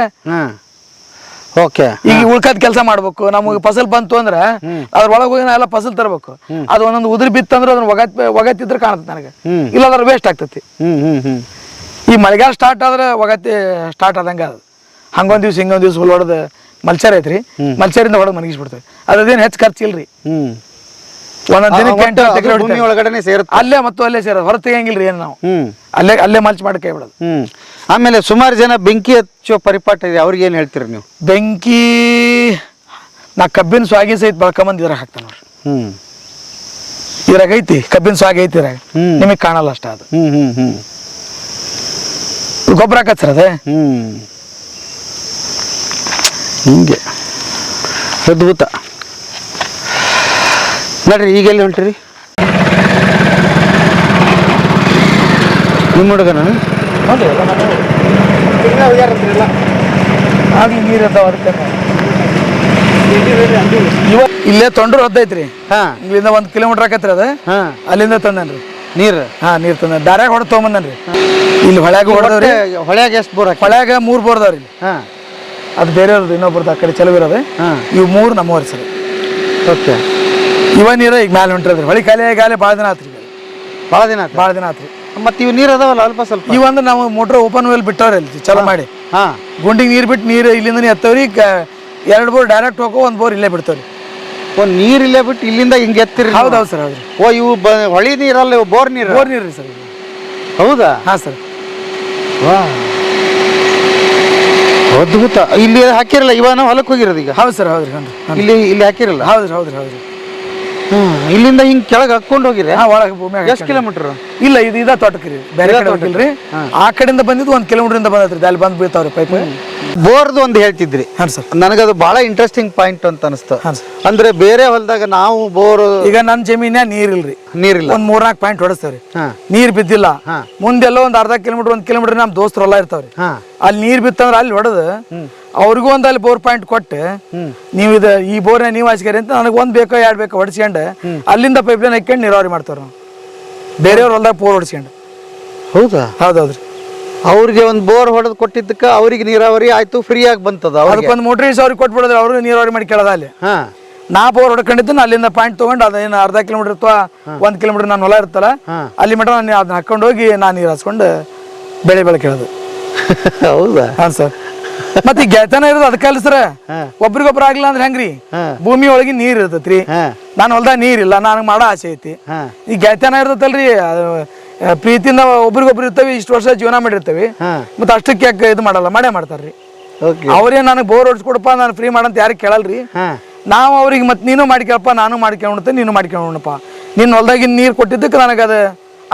S2: ಈಗ ಉಳ್ಕದ್ ಕೆಲಸ ಮಾಡ್ಬೇಕು. ನಮಗೆ ಫಸಲ್ ಬಂತು ಅಂದ್ರೆ ಅದ್ರೊಳಗೆ ಹೋಗಿ ಎಲ್ಲ ಫಸಲ್ ತರಬೇಕು. ಅದು ಒಂದೊಂದು ಉದುರಿ ಬಿತ್ತಂದ್ರೆ ಅದನ್ನ ಒಗತ್ತಿದ್ರೆ ಕಾಣುತ್ತೆ ನನಗೆ, ಇಲ್ಲ ಅದ್ರ ವೇಸ್ಟ್ ಆಗ್ತೈತಿ. ಈ ಮಳೆಗಾಲ ಸ್ಟಾರ್ಟ್ ಆದ್ರೆ ಒಗತ್ತಿ ಸ್ಟಾರ್ಟ್ ಆದಂಗ ಅದು. ಹಂಗೊಂದ್ ದಿವ್ಸ ಹಿಂಗೊಂದ್ ದಿವ್ಸ ಹುಲ್ ಹೊಡೆದು ಮಲ್ಚರ್ ಐತ್ರಿ, ಮಲ್ಚರಿಂದ ಹೊಡೆದು ಮನಗಿಸ್ಬಿಡ್ತೇವೆ. ಅದೇನು ಹೆಚ್ಚು ಖರ್ಚು ಇಲ್ರಿ. ಒಂದೊಂದ್ ದಿನಕ್ಕೆ
S1: ಒಳಗಡೆ ಸೇರುತ್ತೆ,
S2: ಅಲ್ಲೇ ಮತ್ತು ಅಲ್ಲೇ ಸೇರೋದು, ಹೊರ ತೆಗಿಯಂಗಿಲ್ರಿ ಏನು ನಾವು. ಅಲ್ಲೇ ಮಲ್ಚ್ ಮಾಡಿ ಕೈ ಬಿಡೋದು.
S1: ಆಮೇಲೆ ಸುಮಾರು ಜನ ಬೆಂಕಿ ಹಚ್ಚೋ ಪರಿಪಾಠ ಇದೆ, ಅವ್ರಿಗೆ ಏನ್ ಹೇಳ್ತೀರಿ ನೀವು?
S2: ಬೆಂಕಿ ನಾ ಕಬ್ಬಿನ ಸ್ವಾಗಿ ಸಹಿತ ಬಳಕೊಂಬಂದ್ ಇದ್ರಾಗ ಹಾಕ್ತಾನ ನೋಡ್ರಿ. ಇದ್ರಾಗ ಐತಿ ಕಬ್ಬಿನ ಸ್ವಾಗಿ ಐತಿ, ಇದ್ರಾಗ ನಿಮಗ್ ಕಾಣಲ್ಲ ಅಷ್ಟ. ಅದು ಗೊಬ್ಬರ ಹಾಕತ್ ಸರ್ ಅದೇ.
S1: ಹಿಂಗೆ ಅದ್ಭುತ ನೋಡ್ರಿ. ಈಗ ಎಲ್ಲಿ ಹೊಂಟ್ರಿ? ನಿಮ್ಮ ಹುಡುಗನ
S2: ಇಲ್ಲೇ ತೊಂಡ್ರು ಹೊದ್ದೈತ್ರಿ. ಇಲ್ಲಿಂದ 1 ಕಿಲೋಮೀಟರ್ ಆಕತ್ರಿ ಅದ. ಅಲ್ಲಿಂದ ತಂದನ್ರಿ ನೀರ್. ನೀರ್ ತಂದ ದಾರ್ಯಾಗ ಹೊಡೆದ್ ತೊಗೊಂಬಂದನ್ರಿ. ಇಲ್ಲಿ ಹೊಳ್ಯಾಗ ಹೊಡೆದವ್ರಿ.
S1: ಹೊಳ್ಯಾಗ ಎಷ್ಟು ಬೋರ್?
S2: ಹೊಳ್ಯಾಗ 3 ಬೋರ್ದವ್ರಿ. ಅದು ಬೇರೆಯವ್ರದ್ದು, ಇನ್ನೊಬ್ರದ್ದು ಆ ಕಡೆ ಚಲೋ ಇರೋದು. ಇವು 3 ನಮ್ಮವ್ರಿ ಸರ್. ಇವ ನೀರ ಈಗ ಮ್ಯಾಲೆ ಹೊಂಟ್ರದ್ರಿ. ಹೊಳಿ ಖಾಲಿ ಭಾಳ ದಿನ ಆತ್ರಿ. ಭಾಳ ದಿನ ಆತ್ರಿ.
S1: ಮತ್ತೆ ಇವು ನೀರು ಅದಾವಲ್ಲ ಅಲ್ಪ ಸ್ವಲ್ಪ?
S2: ಇವಂದ್ರೆ ನಾವು ಮೋಟ್ರ್ ಓಪನ್ ವೆಲ್ ಬಿಟ್ಟವ್ರಿ ಅಲ್ಲಿ ಚಲೋ ಮಾಡಿ. ಗುಂಡಿಗೆ ನೀರು ಬಿಟ್ಟು ನೀರು ಇಲ್ಲಿಂದ ಎತ್ತವ್ರಿ. 2 ಬೋರ್ ಡೈರೆಕ್ಟ್ ಹೋಗೋ, 1 ಬೋರ್ ಇಲ್ಲೇ ಬಿಡ್ತವ್ರಿ.
S1: ನೀರ್ ಇಲ್ಲೇ ಬಿಟ್ಟು ಇಲ್ಲಿಂದ ಹಿಂಗೆ ಎತ್ತಿರಿ?
S2: ಹೌದೌದು ಸರ್, ಹೌದ್ರಿ.
S1: ಇವು ಹೊಳಿ ನೀರಲ್ಲ, ಇವು ಬೋರ್ ನೀರು?
S2: ಬೋರ್ ನೀರು ರೀ ಸರ್.
S1: ಹೌದಾ?
S2: ಸರ್.
S1: ಅದ್ಭುತ. ಇಲ್ಲಿ ಹಾಕಿರಲ್ಲ, ಇವನ ಹೊಲಕ್ಕೆ ಹೋಗಿರೋದು ಈಗ?
S2: ಹೌದು ಸರ್, ಹೌದ್ರಿ.
S1: ಇಲ್ಲಿ ಹಾಕಿರಲ್ಲ?
S2: ಹೌದ್ರಿ.
S1: ಇಲ್ಲಿಂದ ಹಿಂಗ್ ಕೆಳಗೆ ಹಾಕೊಂಡು ಹೋಗಿರಿ?
S2: ಒಳಗೆ ಭೂಮಿಯಾಗ.
S1: ಎಷ್ಟು ಕಿಲೋಮೀಟರ್?
S2: ಇಲ್ಲ, ಇದ ತೋಟಕ್ಕೆ ರೀ, ಬೇರೆ ಕಡೆ ಹೋಗಿಲ್ರಿ. ಆ ಕಡೆಯಿಂದ ಬಂದಿದ್ದು 1 ಕಿಲೋಮೀಟರ್ ಇಂದ ಬಂದೈತ್ರಿ. ಅಲ್ಲಿ ಬಂದು ಬೀಳ್ತಾವ್ರಿ ಪೈಪ್.
S1: ಬೋರ್ದು ಒಂದು ಹೇಳ್ತಿದ್ರಿ.
S2: ಸರ್,
S1: ನನಗದು ಬಹಳ ಇಂಟ್ರೆಸ್ಟಿಂಗ್ ಪಾಯಿಂಟ್ ಅಂತ ಅನಿಸ್ತು. ಅಂದ್ರೆ ಬೇರೆ ಹೊಲದಾಗ ನಾವು ಬೋರ್, ಈಗ
S2: ನನ್ನ ಜಮೀನ್ಯಾಗ ನೀರಿಲ್ಲ, ಒಂದ್ 3-4 ಪಾಯಿಂಟ್ ಹೊಡೆಸ್ತೇವ್ರಿ. ನೀರ್ ಬಿದ್ದಿಲ್ಲ. ಮುಂದೆಲ್ಲ ಒಂದ್ ಅರ್ಧ ಕಿಲೋಮೀಟರ್ 1 ಕಿಲೋಮೀಟರ್ ನಮ್ ದೋಸ್ತರು ಹೊಲ ಇರ್ತಾವ್ರಿ. ಅಲ್ಲಿ ನೀರ್ ಬಿತ್ತಂದ್ರ ಅಲ್ಲಿ ಹೊಡೆದು ಅವ್ರಿಗೂ ಒಂದ್ ಅಲ್ಲಿ ಬೋರ್ ಪಾಯಿಂಟ್ ಕೊಟ್ಟು, ನೀವು ಈ ಬೋರ್ನ ನೀವು ಹಾಸ್ಕೇರಿ ಅಂತ ನನಗೆ 1 ಬೇಕೋ 2 ಬೇಕೋ ಹೊಡ್ಸ್ಕೊಂಡು ಅಲ್ಲಿಂದ ಪೈಪ್ ಲೈನ್ ಹಾಕೊಂಡು ನೀರಾವರಿ ಮಾಡ್ತಾರ ನಾವು. ಬೇರೆಯವ್ರ ಹೊಲ್ದಾಗ ಬೋರ್ ಹೊಡ್ಸ್ಕೊಂಡು
S1: ಹೌದಾ?
S2: ಹೌದೌದ್ರಿ.
S1: ಅವ್ರಿಗೆ ಒಂದು ಬೋರ್ ಹೊಡೆದು ಕೊಟ್ಟಿದ್ದಕ್ಕೆ ಅವ್ರಿಗೆ ನೀರಾವರಿ ಆಯ್ತು, ಫ್ರೀ ಆಗಿ ಬಂತದ.
S2: ಅದಕ್ಕೊಂದು ಮೋಟ್ರ್ ಅವ್ರಿಗೆ ಕೊಟ್ಬಿಡೋದ್ರಿ, ಅವರು ನೀರಾವರಿ ಮಾಡಿ ಕೇಳೋದ ಅಲ್ಲಿ.
S1: ಹಾ,
S2: ನಾ ಬೋರ್ ಹೊಡ್ಕೊಂಡಿದ್ದು ಅಲ್ಲಿಂದ ಪಾಯಿಂಟ್ ತೊಗೊಂಡು ಅದೇನು ಅರ್ಧ ಕಿಲೋಮೀಟರ್ ಅಥವಾ 1 ಕಿಲೋಮೀಟರ್ ನಾನು ಹೊಲ ಇರ್ತಲ್ಲ ಅಲ್ಲಿ ಮಟ್ಟ ನಾನು ಅದನ್ನ ಹಾಕೊಂಡು ಹೋಗಿ ನಾನು ನೀರು ಹಾಸ್ಕೊಂಡು ಬೆಳೆ ಕೇಳೋದು.
S1: ಹೌದಾ?
S2: ಹಾಂ ಸರ್. ಮತ್ತೆ ಈ ಗೆಳತನ ಇರೋದು ಅದಕ್ಕಲ್ಲ ಸರ್, ಒಬ್ರಿಗೊಬ್ರು ಆಗ್ಲಿಲ್ಲ ಅಂದ್ರೆ ಹೆಂಗ್ರಿ? ಭೂಮಿ ಒಳಗೆ ನೀರ್ ಇರ್ತೈತ್ರಿ, ನಾನು ಹೊಲ್ದಾಗ ನೀರಿಲ್ಲ, ನನಗೆ ಮಾಡೋ ಆಸೆ ಐತಿ. ಈ ಗೆಳತನ ಇರ್ತೈತಲ್ರಿ, ಪ್ರೀತಿಯಿಂದ ಒಬ್ರಿಗೊಬ್ರು ಇರ್ತೇವೆ, ಇಷ್ಟು ವರ್ಷ ಜೀವನ ಮಾಡಿರ್ತೇವೆ, ಮತ್ತೆ ಅಷ್ಟಕ್ಕೆ ಯಾಕೆ ಇದು ಮಾಡಲ್ಲ? ಮಾಡೇ ಮಾಡ್ತಾರ್ರಿ. ಅವ್ರೇ ನನಗೆ ಬೋರ್ ಹೊಡ್ಸ್ಕೊಡಪ್ಪ, ನಾನು ಫ್ರೀ ಮಾಡಂತ ಯಾರು ಕೇಳಲ್ರಿ. ನಾವು ಅವ್ರಿಗೆ ಮತ್ತೆ ನೀನು ಮಾಡ್ಕೊಳಪ್ಪ, ನಾನು ಮಾಡ್ಕೊಂಡ್ತೆ, ನೀನು ಮಾಡ್ಕೊಂಡಪ್ಪ, ನಿನ್ನ ಹೊಲ್ದಾಗಿನ ನೀರು ಕೊಟ್ಟಿದ್ದಕ್ಕೆ ನನಗೆ ಅದು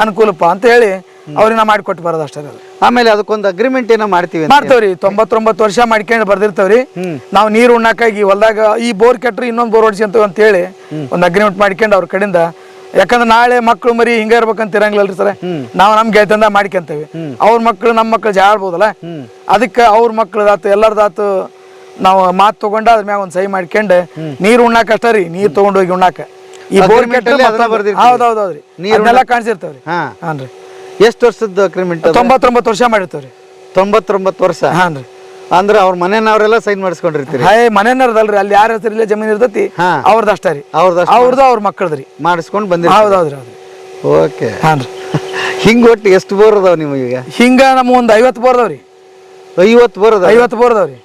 S2: ಅನುಕೂಲಪ್ಪ ಅಂತ ಹೇಳಿ ಅವ್ರಿಗೆ ನಾ ಮಾಡಿಕೊಟ್ಟು ಬರೋದು ಅಷ್ಟೇ.
S1: ಆಮೇಲೆ ಅದಕ್ಕೊಂದು ಅಗ್ರಿಮೆಂಟ್ ಏನೋ ಮಾಡ್ತೀವಿ.
S2: 99 ವರ್ಷ ಮಾಡ್ಕೊಂಡು ಬರ್ದಿರ್ತೇವ್ರಿ. ನಾವು ನೀರು ಉಣ್ಣಾಕಾಗಿ ಹೊಲ್ದಾಗ ಈ ಬೋರ್ ಕೆಟ್ಟರು ಇನ್ನೊಂದು ಬೋರ್ ಹೊಡ್ಸಂತ ಅಂತ ಹೇಳಿ ಒಂದು ಅಗ್ರಿಮೆಂಟ್ ಮಾಡ್ಕೊಂಡು ಅವ್ರ ಕಡೆಯಿಂದ. ಯಾಕಂದ್ರೆ ನಾಳೆ ಮಕ್ಳು ಮರಿ ಹಿಂಗ ಇರ್ಬೇಕಂತ ಇರಂಗಿಲ್ಲಲ್ರಿ ಸರ್. ನಾವು ನಮ್ ಗೆಳತಂದ ಮಾಡ್ಕೊಂತೇವೆ, ಅವ್ರ ಮಕ್ಳು ನಮ್ಮ ಮಕ್ಳು ಜಾಡ್ಬೋದಲ್ಲ, ಅದಕ್ಕೆ ಅವ್ರ ಮಕ್ಳದಾತು ಎಲ್ಲರದಾತು ನಾವು ಮಾತು ತಗೊಂಡು ಅದ್ರ ಮ್ಯಾಗ ಒಂದು ಸಹಿ ಮಾಡ್ಕೊಂಡು ನೀರು ಉಣ್ಣಾಕ ಅಷ್ಟ ರೀ, ನೀರು ತಗೊಂಡು ಹೋಗಿ ಉಣ್ಣಾಕ. ಈ ಬೋರ್ ಕೆಟ್ಟರೆ ಹೌದೌದ್ರಿ, ಅದನ್ನೆಲ್ಲ ಕಾಣಿಸಿರ್ತೇವ್ರಿ. ಹಾನ್ರಿ.
S1: ಎಷ್ಟು ವರ್ಷದ ಅಗ್ರಿಮೆಂಟ್?
S2: 99 ವರ್ಷ ಮಾಡಿರ್ತೇವ್ರಿ.
S1: 99 ವರ್ಷ? ಹಾನ್ರಿ. ಅಂದ್ರೆ ಅವ್ರ ಮನೆಯವ್ರೆಲ್ಲ ಸೈನ್ ಮಾಡಿಸ್ಕೊಂಡಿರ್ತೀರಿ?
S2: ಮನೆಯವ್ರದಲ್ರಿ, ಅಲ್ಲಿ ಯಾರ ಹೆಸರಿಲ್ಲ ಜಮೀನ್ ಇರ್ತೈತಿ ಅವ್ರದ್ದು ಅಷ್ಟ ರೀ, ಅವ್ರದ್ದು ಅವ್ರ ಮಕ್ಕಳದ್ರಿ ಮಾಡಿಸ್ಕೊಂಡು
S1: ಬಂದಿರಿ.
S2: ಹೌದೌದ್ರಿ.
S1: ಓಕೆ.
S2: ಹಾನ್ರಿ.
S1: ಹಿಂಗ ಒಟ್ಟು ಎಷ್ಟು ಬೋರ್ ಅದಾವ ನಿಮಗೆ ಈಗ?
S2: ಹಿಂಗ ನಮ್ಮ ಒಂದು 50 ಬೋರ್ ಅದಾವ್ರಿ.
S1: 50 ಬೋರ್?
S2: 50 ಬೋರ್ ಅದಾವ್ರಿ.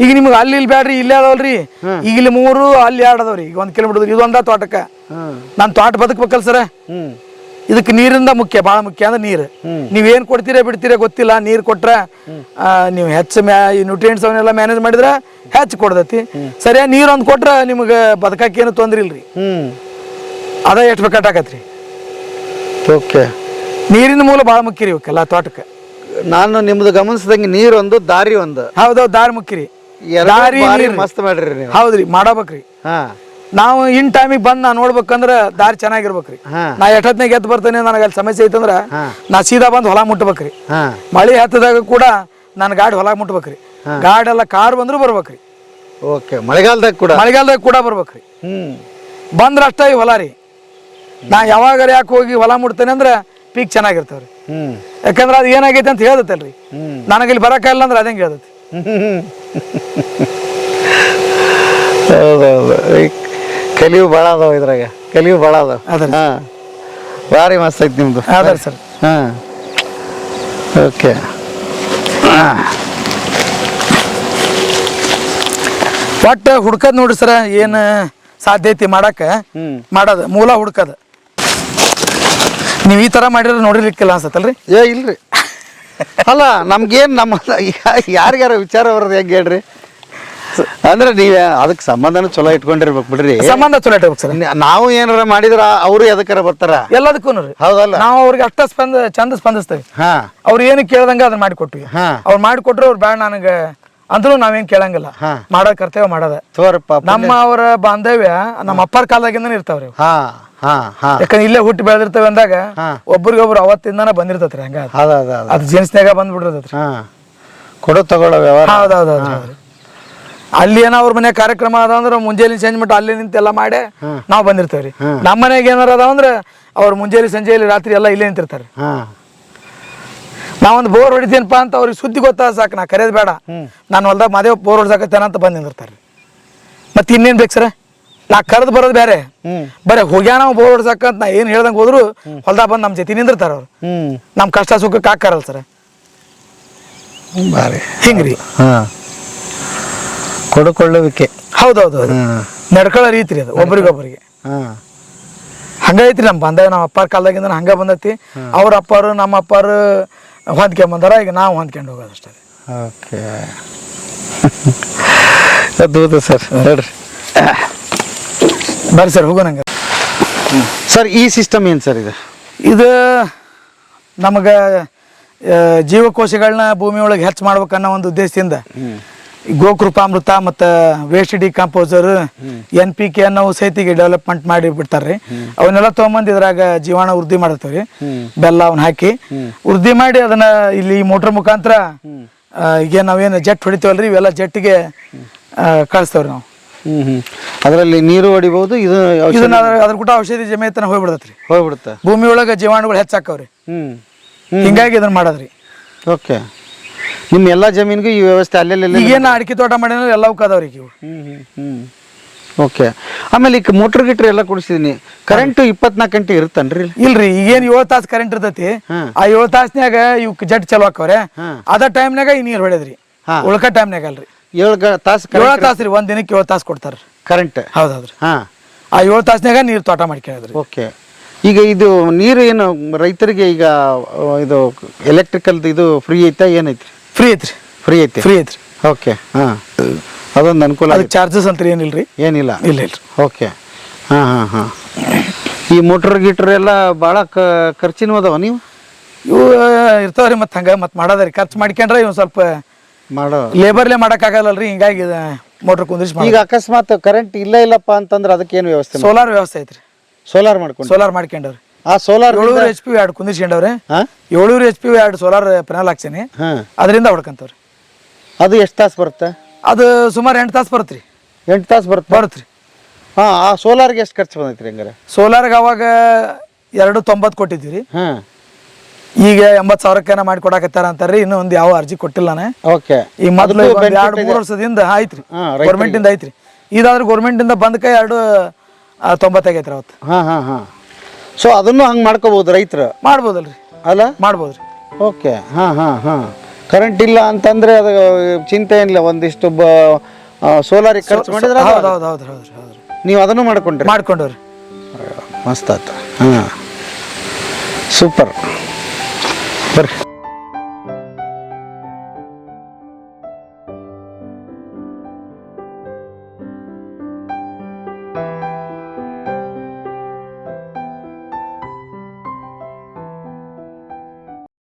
S2: ಈಗ ನಿಮ್ಗೆ ಅಲ್ಲಿ ಇಲ್ಲಿ ಬ್ಯಾಡ್ರಿ, ಇಲ್ಲೇ ಅದಾವಲ್ರಿ. ಈಗ ಇಲ್ಲಿ 3 ಅಲ್ಲಿ 2 ಅದಾವ್ರಿ. ಈಗ 1 ಕಿಲೋಮೀಟರ್ ಇದೊಂದ ತೋಟಕ್ಕೆ ನಾನು ತೋಟ ಬದುಕ್ಬೇಕಲ್ಲ ಸರ. ಇದಕ್ಕೆ ನೀರಿಂದ ಮುಖ್ಯ, ಭಾಳ ಮುಖ್ಯ ಅಂದ್ರೆ ನೀರು. ನೀವೇನು ಕೊಡ್ತೀರಾ ಬಿಡ್ತೀರಾ ಗೊತ್ತಿಲ್ಲ, ನೀರು ಕೊಟ್ರೆ ನೀವು ಹೆಚ್ಚು ನ್ಯೂಟ್ರಿಯೆಂಟ್ಸ್ ಅವನ್ನೆಲ್ಲ ಮ್ಯಾನೇಜ್ ಮಾಡಿದ್ರೆ ಹೆಚ್ಚು ಕೊಡ್ತೈತಿ. ಸರಿಯಾಗಿ ನೀರು ಒಂದು ಕೊಟ್ರೆ ನಿಮ್ಗೆ ಬದುಕಕ್ಕೆ ಏನು ತೊಂದ್ರೆ ಇಲ್ರಿ. ಅದ ಎಷ್ಟು ಬೇಕಾಗತ್ರಿ.
S1: ಓಕೆ.
S2: ನೀರಿನ ಮೂಲ ಭಾಳ ಮುಖ್ಯ ರೀ ಇವಕ್ಕೆಲ್ಲ ತೋಟಕ್ಕೆ.
S1: ನಾನು ನಿಮ್ದು ಗಮನಿಸಿದಂಗೆ ನೀರೊಂದು, ದಾರಿ ಒಂದು.
S2: ಹೌದೌದು, ದಾರಿ ಮುಖ್ಯ ರೀ.
S1: ದಾರಿ ಮಸ್ತ್ ಮಾಡ್ರಿ ನೀವು.
S2: ಹೌದ್ರಿ, ಮಾಡಬೇಕ್ರಿ. ನಾವು ಇನ್ ಟೈಮಿಗೆ ಬಂದು ನಾ ನೋಡ್ಬೇಕಂದ್ರ ದಾರಿ ಚೆನ್ನಾಗಿರ್ಬೇಕ್ರಿ. ನಾ ಎಷ್ಟೊತ್ನಾಗ ಎದ್ದು ಬರ್ತೇನೆ, ನನಗೆ ಅಲ್ಲಿ ಸಮಸ್ಯೆ ಐತಂದ್ರ ನಾ ಸೀದಾ ಬಂದು ಹೊಲ ಮುಟ್ಬೇಕ್ರಿ. ಮಳೆ ಹತ್ತದಾಗ ಕೂಡ ನನ್ನ ಗಾಡಿ ಹೊಲ ಮುಟ್ಬೇಕ್ರಿ. ಗಾಡಿ ಎಲ್ಲ ಕಾರ್ ಬಂದ್ರು ಬರ್ಬೇಕ್ರಿ.
S1: ಓಕೆ. ಮಳೆಗಾಲದಾಗ ಕೂಡ
S2: ಬರ್ಬೇಕ್ರಿ. ಬಂದ್ರ ಅಷ್ಟ ಈ ಹೊಲ ರೀ. ನಾ ಯಾವಾಗ ಯಾಕೆ ಹೋಗಿ ಹೊಲ ಮುಟ್ತೇನೆ ಅಂದ್ರೆ ಪೀಕ್ ಚೆನ್ನಾಗಿರ್ತವ್ರಿ. ಯಾಕಂದ್ರೆ ಅದು ಏನಾಗೈತೆ ಅಂತ ಹೇಳ್ದತ್ತಲ್ರಿ, ನನಗೆ ಇಲ್ಲಿ ಬರಕ್ಕಾಗಿಲ್ಲ ಅಂದ್ರೆ ಅದಂಗೆ ಹೇಳ್ದತಿ.
S1: ಹೌದೌದು. ಕಲಿಯು ಭಾಳ ಅದಾವ ಇದ್ರಾಗ, ಕಲಿಯು ಭಾಳ ಅದಾವ. ಹಾಂ, ಭಾರಿ ಮಸ್ತ್ ಐತಿ ನಿಮ್ದು.
S2: ಅದ ಸರ್.
S1: ಹಾಂ, ಓಕೆ.
S2: ಒಟ್ಟು ಹುಡ್ಕದ್ ನೋಡ್ರಿ ಸರ, ಏನು ಸಾಧ್ಯ ಐತಿ ಮಾಡಕ್ಕೆ, ಮಾಡೋದು ಮೂಲ ಹುಡ್ಕದ. ನೀವು ಈ ಥರ ಮಾಡಿದ್ರೆ ನೋಡಿರ್ಲಿಕ್ಕಿಲ್ಲ ಅನ್ಸತ್ತಲ್ರಿ?
S1: ಇಲ್ರಿ. ಅಲ್ಲ, ನಮ್ಗೇನು ನಮ್ಮ ಯಾರಿಗಾರ ವಿಚಾರ ಬರೋದು ಹೆಂಗೆ ಹೇಳ್ರಿ? ಅಂದ್ರೆ ನೀವೇ ಅದಕ್ಕೆ ಸಂಬಂಧನೂ ಚಲೋ ಇಟ್ಕೊಂಡಿರ್ಬೇಕು ಬಿಡ್ರಿ.
S2: ಸಂಬಂಧ ಚಲೋ ಇಟ್ಬೇಕು ಸರ್.
S1: ನಾವು ಏನಾರ ಮಾಡಿದ್ರ ಅವರು ಎದಕ್ಕಾರ ಬರ್ತಾರ
S2: ಎಲ್ಲದಕ್ಕೂ. ಹೌದಲ್ಲ, ನಾವು ಅವ್ರಿಗೆ ಅಷ್ಟ ಚಂದ ಸ್ಪಂದಿಸ್ತೇವೆ. ಅವ್ರು ಏನು ಕೇಳ್ದಂಗ ಅದನ್ನ ಮಾಡಿಕೊಟ್ವಿ. ಅವ್ರು ಮಾಡಿಕೊಟ್ರು ಅವ್ರು ಬ್ಯಾಡ ನನಗೆ ಅಂದ್ರೂ ನಾವೇನ್ ಕೇಳಂಗಿಲ್ಲ, ಮಾಡೋ ಕರ್ತವ್ಯ ಮಾಡೋದ. ನಮ್ಮ ಅವರ ಬಾಂಧವ್ಯ ನಮ್ಮ ಅಪ್ಪರ ಕಾಲದಾಗಿಂದ ಇರ್ತಾವ್ರಿ. ಯಾಕಂದ್ರೆ ಇಲ್ಲೇ ಹುಟ್ಟಿ ಬೆಳೆದಿರ್ತೇವೆ ಅಂದಾಗ ಒಬ್ರಿಗೊಬ್ರು ಅವತ್ತಿಂದಾನ ಬಂದಿರ್ತೈತ್ರಿ. ಹಂಗ ಅದು ಜೀನ್ಸ್ನಾಗ ಬಂದ್ಬಿಟ್ಟಿರ್ತೈತ್ರಿ.
S1: ಕೊಡೋ ತಗೊಳ್ಳೋ ವ್ಯವಹಾರ.
S2: ಹೌದೌದು. ಅಲ್ಲಿ ಏನೋ ಅವ್ರ ಮನೆ ಕಾರ್ಯಕ್ರಮ ಅದ ಅಂದ್ರೆ ಮುಂಜಾನೆ ಸಂಜೆ ಮಟ್ಟ ಅಲ್ಲಿ ನಿಂತೆಲ್ಲ ಮಾಡಿ ನಾವು ಬಂದಿರ್ತೇವ್ರಿ. ನಮ್ಮ ಮನೆಗೆ ಏನಾರ ಅದಾವ ಅಂದ್ರೆ ಅವ್ರು ಮುಂಜಾನೆ ಸಂಜೆಯಲ್ಲಿ ರಾತ್ರಿ ಎಲ್ಲ ಇಲ್ಲೇ ನಿಂತಿರ್ತಾರೆ. ನಾವೊಂದು ಬೋರ್ ಹೊಡಿತೀನಪ್ಪ ಅಂತ ಅವ್ರಿಗೆ ಸುದ್ದಿ ಗೊತ್ತಾಗ ಸಾಕು, ನಾ ಕರೆಯೋದು ಬೇಡ, ನಾನು ಹೊಲ್ದಾಗ ಮದುವೆ ಬೋರ್ ಹೊಡ್ಸಾಕತ್ತೇನ ಅಂತ ಬಂದು ನಿಂದಿರ್ತಾರೆ. ಮತ್ತೆ ಇನ್ನೇನ್ ಬೇಕು ಸರ? ನಾ ಕರೆದು ಬರೋದು ಬೇರೆ, ಬರೀ ಹೋಗ್ಯಾನ ನಾವು ಬೋರ್ ಹೊಡ್ಸಾಕಂತ ನಾ ಏನು ಹೇಳ್ದಂಗೆ ಹೋದ್ರು ಹೊಲ್ದಾಗ ಬಂದು ನಮ್ಮ ಜೊತೆ ನಿಂದಿರ್ತಾರ ಅವ್ರು. ನಮ್ಮ ಕಷ್ಟ ಸುಖಕ್ಕೆ ಹಾಕಾರಲ್ಲ ಸರ. ಹಿಂಗ್ರಿ
S1: ಕೊಡುಕೊಳ್ಳುವಿಕೆ.
S2: ಹೌದೌದು, ನಡ್ಕೊಳ್ಳೋ ರೀತಿ ರೀ ಅದು ಒಬ್ರಿಗೊಬ್ರಿಗೆ. ಹಂಗೈತ್ರಿ ನಮ್ಮ ಬಾಂಧವ್ಯ. ನಮ್ಮ ಅಪ್ಪಾರ ಕಾಲದಾಗಿಂದ ಹಂಗ ಬಂದೈತಿ. ಅವ್ರ ಅಪ್ಪಾರು ನಮ್ಮ ಅಪ್ಪಾರು ಹೊಂದ್ಕೊಂಡ್ ಬಂದಾರ, ಈಗ ನಾವು ಹೊಂದ್ಕೊಂಡು ಹೋಗೋದು ಅಷ್ಟೇ.
S1: ಓಕೆ, ಅದ್ಭುತ ಸರ್. ಹೇಳ್ರಿ
S2: ಬರ್ರಿ ಸರ್, ಹೋಗೋಣ ಹಂಗ.
S1: ಸರ್, ಈ ಸಿಸ್ಟಮ್ ಏನು ಸರ್?
S2: ಇದು ನಮಗೆ ಜೀವಕೋಶಗಳನ್ನ ಭೂಮಿ ಒಳಗೆ ಹೆಚ್ಚು ಮಾಡ್ಬೇಕನ್ನೋ ಒಂದು ಉದ್ದೇಶದಿಂದ ಗೋಕೃಪಾಮೃತ ಮತ್ತು ವೇಸ್ಟ್ ಡಿಕಂಪೋಸರ್ NPK ಅನ್ನೋ ಸಹಿತಿಗೆ ಡೆವಲಪ್ಮೆಂಟ್ ಮಾಡಿ ಬಿಡ್ತಾರ್ರಿ. ಅವನ್ನೆಲ್ಲ ತೊಗೊಂಬಂದು ಇದ್ರಾಗ ಜೀವಾಣು ವೃದ್ಧಿ ಮಾಡ್ತೇವ್ರಿ. ಬೆಲ್ಲ ಅವನ್ನ ಹಾಕಿ ವೃದ್ಧಿ ಮಾಡಿ ಅದನ್ನ ಇಲ್ಲಿ ಮೋಟ್ರ್ ಮುಖಾಂತರ ಈಗ ನಾವೇನು ಜೆಟ್ ಹೊಡಿತೇವಲ್ರಿ, ಇವೆಲ್ಲ ಜೆಟ್ಟಿಗೆ ಕಳಿಸ್ತೇವ್ರಿ ನಾವು.
S1: ಅದರಲ್ಲಿ ನೀರು ಹೊಡಿಬಹುದು.
S2: ಇದನ್ನ ಅದ್ರ ಕೂಡ ಔಷಧಿ ಜಮೇತನ ಹೋಗ್ಬಿಡ್ತೈತ್ರಿ.
S1: ಹೋಗ್ಬಿಡುತ್ತೆ.
S2: ಭೂಮಿ ಒಳಗೆ ಜೀವಾಣುಗಳು ಹೆಚ್ಚಾಕವ್ರಿ. ಹಿಂಗಾಗಿ ಇದನ್ನ ಮಾಡೋದ್ರಿ.
S1: ಓಕೆ. ನಿಮ್ಮ ಎಲ್ಲ ಜಮೀನಿಗೂ ಈ ವ್ಯವಸ್ಥೆ ಅಲ್ಲೆಲ್ಲ
S2: ಈಗೇನು ಅಡಿಕೆ ತೋಟ ಮಾಡಿದ್ರೆ ಎಲ್ಲವೂ ಅದಾವ್ರಿ ಇವು.
S1: ಓಕೆ. ಆಮೇಲೆ ಈಗ ಮೋಟ್ರ್ ಗಿಟ್ರ್ ಎಲ್ಲ ಕೊಡಿಸಿದೀನಿ. ಕರೆಂಟು 24 ಗಂಟೆ ಇರುತ್ತನ್ರಿ?
S2: ಇಲ್ರಿ, ಈಗೇನು 7 ತಾಸು ಕರೆಂಟ್ ಇರ್ತೈತಿ. ಆ 7 ತಾಸ್ನ್ಯಾಗ ಇವಕ್ಕೆ ಜಡ್ ಚಲೋ ಹಾಕವ್ರೆ. ಅದ ಟೈಮ್ನಾಗ ಈ ನೀರು ಹೊಡೆದ್ರಿ. ಉಳ್ಕ ಟೈಮ್ನಾಗ ಅಲ್ರಿ.
S1: 7 ತಾಸು
S2: 7 ತಾಸು ರೀ, ಒಂದ್ ದಿನಕ್ಕೆ 7 ತಾಸು ಕೊಡ್ತಾರ
S1: ಕರೆಂಟ್.
S2: ಹೌದೌದ್ರಿ.
S1: ಹಾ,
S2: ಆ 7 ತಾಸ್ನ್ಯಾಗ ನೀರು ತೋಟ ಮಾಡ್ಕೊಳ್ಳೋದ್ರಿ.
S1: ಓಕೆ. ಈಗ ಇದು ನೀರು ಏನು ರೈತರಿಗೆ ಈಗ ಇದು ಎಲೆಕ್ಟ್ರಿಕಲ್ ಇದು ಫ್ರೀ ಐತಾ ಏನೈತ್ರಿ?
S2: ಫ್ರೀ ಐತ್ರಿ.
S1: ಫ್ರೀ ಐತಿ.
S2: ಫ್ರೀ ಐತ್ರಿ.
S1: ಓಕೆ. ಹಾಂ, ಅದೊಂದು ಅನುಕೂಲ.
S2: ಅದಕ್ಕೆ ಚಾರ್ಜಸ್ ಅಂತ ಏನಿಲ್ರಿ?
S1: ಏನಿಲ್ಲ.
S2: ಇಲ್ಲ ಇಲ್ರಿ.
S1: ಓಕೆ. ಹಾಂ ಹಾಂ ಹಾಂ. ಈ ಮೋಟ್ರ್ ಗೀಟ್ರ್ ಎಲ್ಲ ಭಾಳ ಖರ್ಚಿನ ಅದಾವ ನೀವು?
S2: ಇವು ಇರ್ತಾವ್ರಿ, ಮತ್ತೆ ಹಂಗೆ ಮತ್ತೆ ಮಾಡೋದ್ರಿ. ಖರ್ಚು ಮಾಡ್ಕೊಂಡ್ರೆ ಇವ್ ಸ್ವಲ್ಪ
S1: ಮಾಡೋ
S2: ಲೇಬರ್ಲೇ ಮಾಡೋಕ್ಕಾಗಲ್ಲಲ್ರಿ. ಹಿಂಗಾಗಿ ಮೋಟ್ರ್ ಕುಂದಿರಿಸಿ
S1: ಈಗ ಅಕಸ್ಮಾತ್ ಕರೆಂಟ್ ಇಲ್ಲಪ್ಪ ಅಂತಂದ್ರೆ ಅದಕ್ಕೆ ಏನು ವ್ಯವಸ್ಥೆ?
S2: ಸೋಲಾರ್ ವ್ಯವಸ್ಥೆ ಐತ್ರಿ.
S1: ಸೋಲಾರ್ ಮಾಡ್ಕೊಂಡು
S2: ಸೋಲಾರ್ ಮಾಡ್ಕೊಂಡವ್ರಿ.
S1: ಆ ಸೋಲಾರ್
S2: 700 HP 2 ಕುಂದಿರ್ಸ್ಕೊಂಡವ್ರಿ. 700 HP 2 ಸೋಲಾರ್ ಪ್ಯಾನಲ್ ಹಾಕ್ಸೀನಿ. ಅದರಿಂದ ಹೊಡ್ಕಂತವ್ರಿ.
S1: ಅದು ಎಷ್ಟು ತಾಸು ಬರುತ್ತೆ?
S2: ಅದು ಸುಮಾರು 8 ತಾಸು ಬರುತ್ತ್ರಿ.
S1: 8 ತಾಸು ಬರುತ್ತೆ. ಹಾಂ. ಆ ಸೋಲಾರ್ಗೆ ಎಷ್ಟು ಖರ್ಚು ಬಂದೈತ್ರಿ ಹಂಗಾರೆ?
S2: ಸೋಲಾರ್ಗೆ ಅವಾಗ 290 ಕೊಟ್ಟಿದ್ದೀವಿ.
S1: ಹಾಂ.
S2: ಈಗ 80,000 ಮಾಡಿ ಕೊಡಾಕತ್ತಾರ ಅಂತಾರ್ರಿ. ಇನ್ನೂ ಒಂದು ಯಾವ ಅರ್ಜಿ ಕೊಟ್ಟಿಲ್ಲ ನಾನು.
S1: ಓಕೆ.
S2: ಈಗ ಮೊದಲು 2-3 ವರ್ಷದಿಂದ ಆಯ್ತ್ರಿ, ಗೌರ್ಮೆಂಟ್ ಇಂದ ಐತ್ರಿ. ಇದಾದ್ರೆ ಗೌರ್ಮೆಂಟ್ ಇಂದ ಬಂದ ಕೈ 290 ಆಗೈತ್ರಿ ಅವತ್ತು.
S1: ಹಾಂ ಹಾಂ ಹಾಂ. ಸೊ ಅದನ್ನು ಹಂಗೆ ಮಾಡ್ಕೋಬಹುದು ರೈತರು?
S2: ಮಾಡ್ಬೋದಲ್ರಿ.
S1: ಅಲ್ಲ,
S2: ಮಾಡ್ಬೋದ್ರಿ.
S1: ಓಕೆ. ಹಾಂ ಹಾಂ ಹಾಂ. ಕರೆಂಟ್ ಇಲ್ಲ ಅಂತಂದ್ರೆ ಅದು ಚಿಂತೆ ಏನಿಲ್ಲ. ಒಂದಿಷ್ಟು ಸೋಲಾರಿಗೆ ಖರ್ಚು ಮಾಡಿದ್ರೆ
S2: ಹೌದು ಹೌದು ಹೌದು ಹೌದು ಹೌದು.
S1: ನೀವು ಅದನ್ನು ಮಾಡ್ಕೊಂಡ್ರಿ? ಮಸ್ತ್ ಆಯ್ತು. ಹಾಂ, ಸೂಪರ್. ಬರ್ರಿ.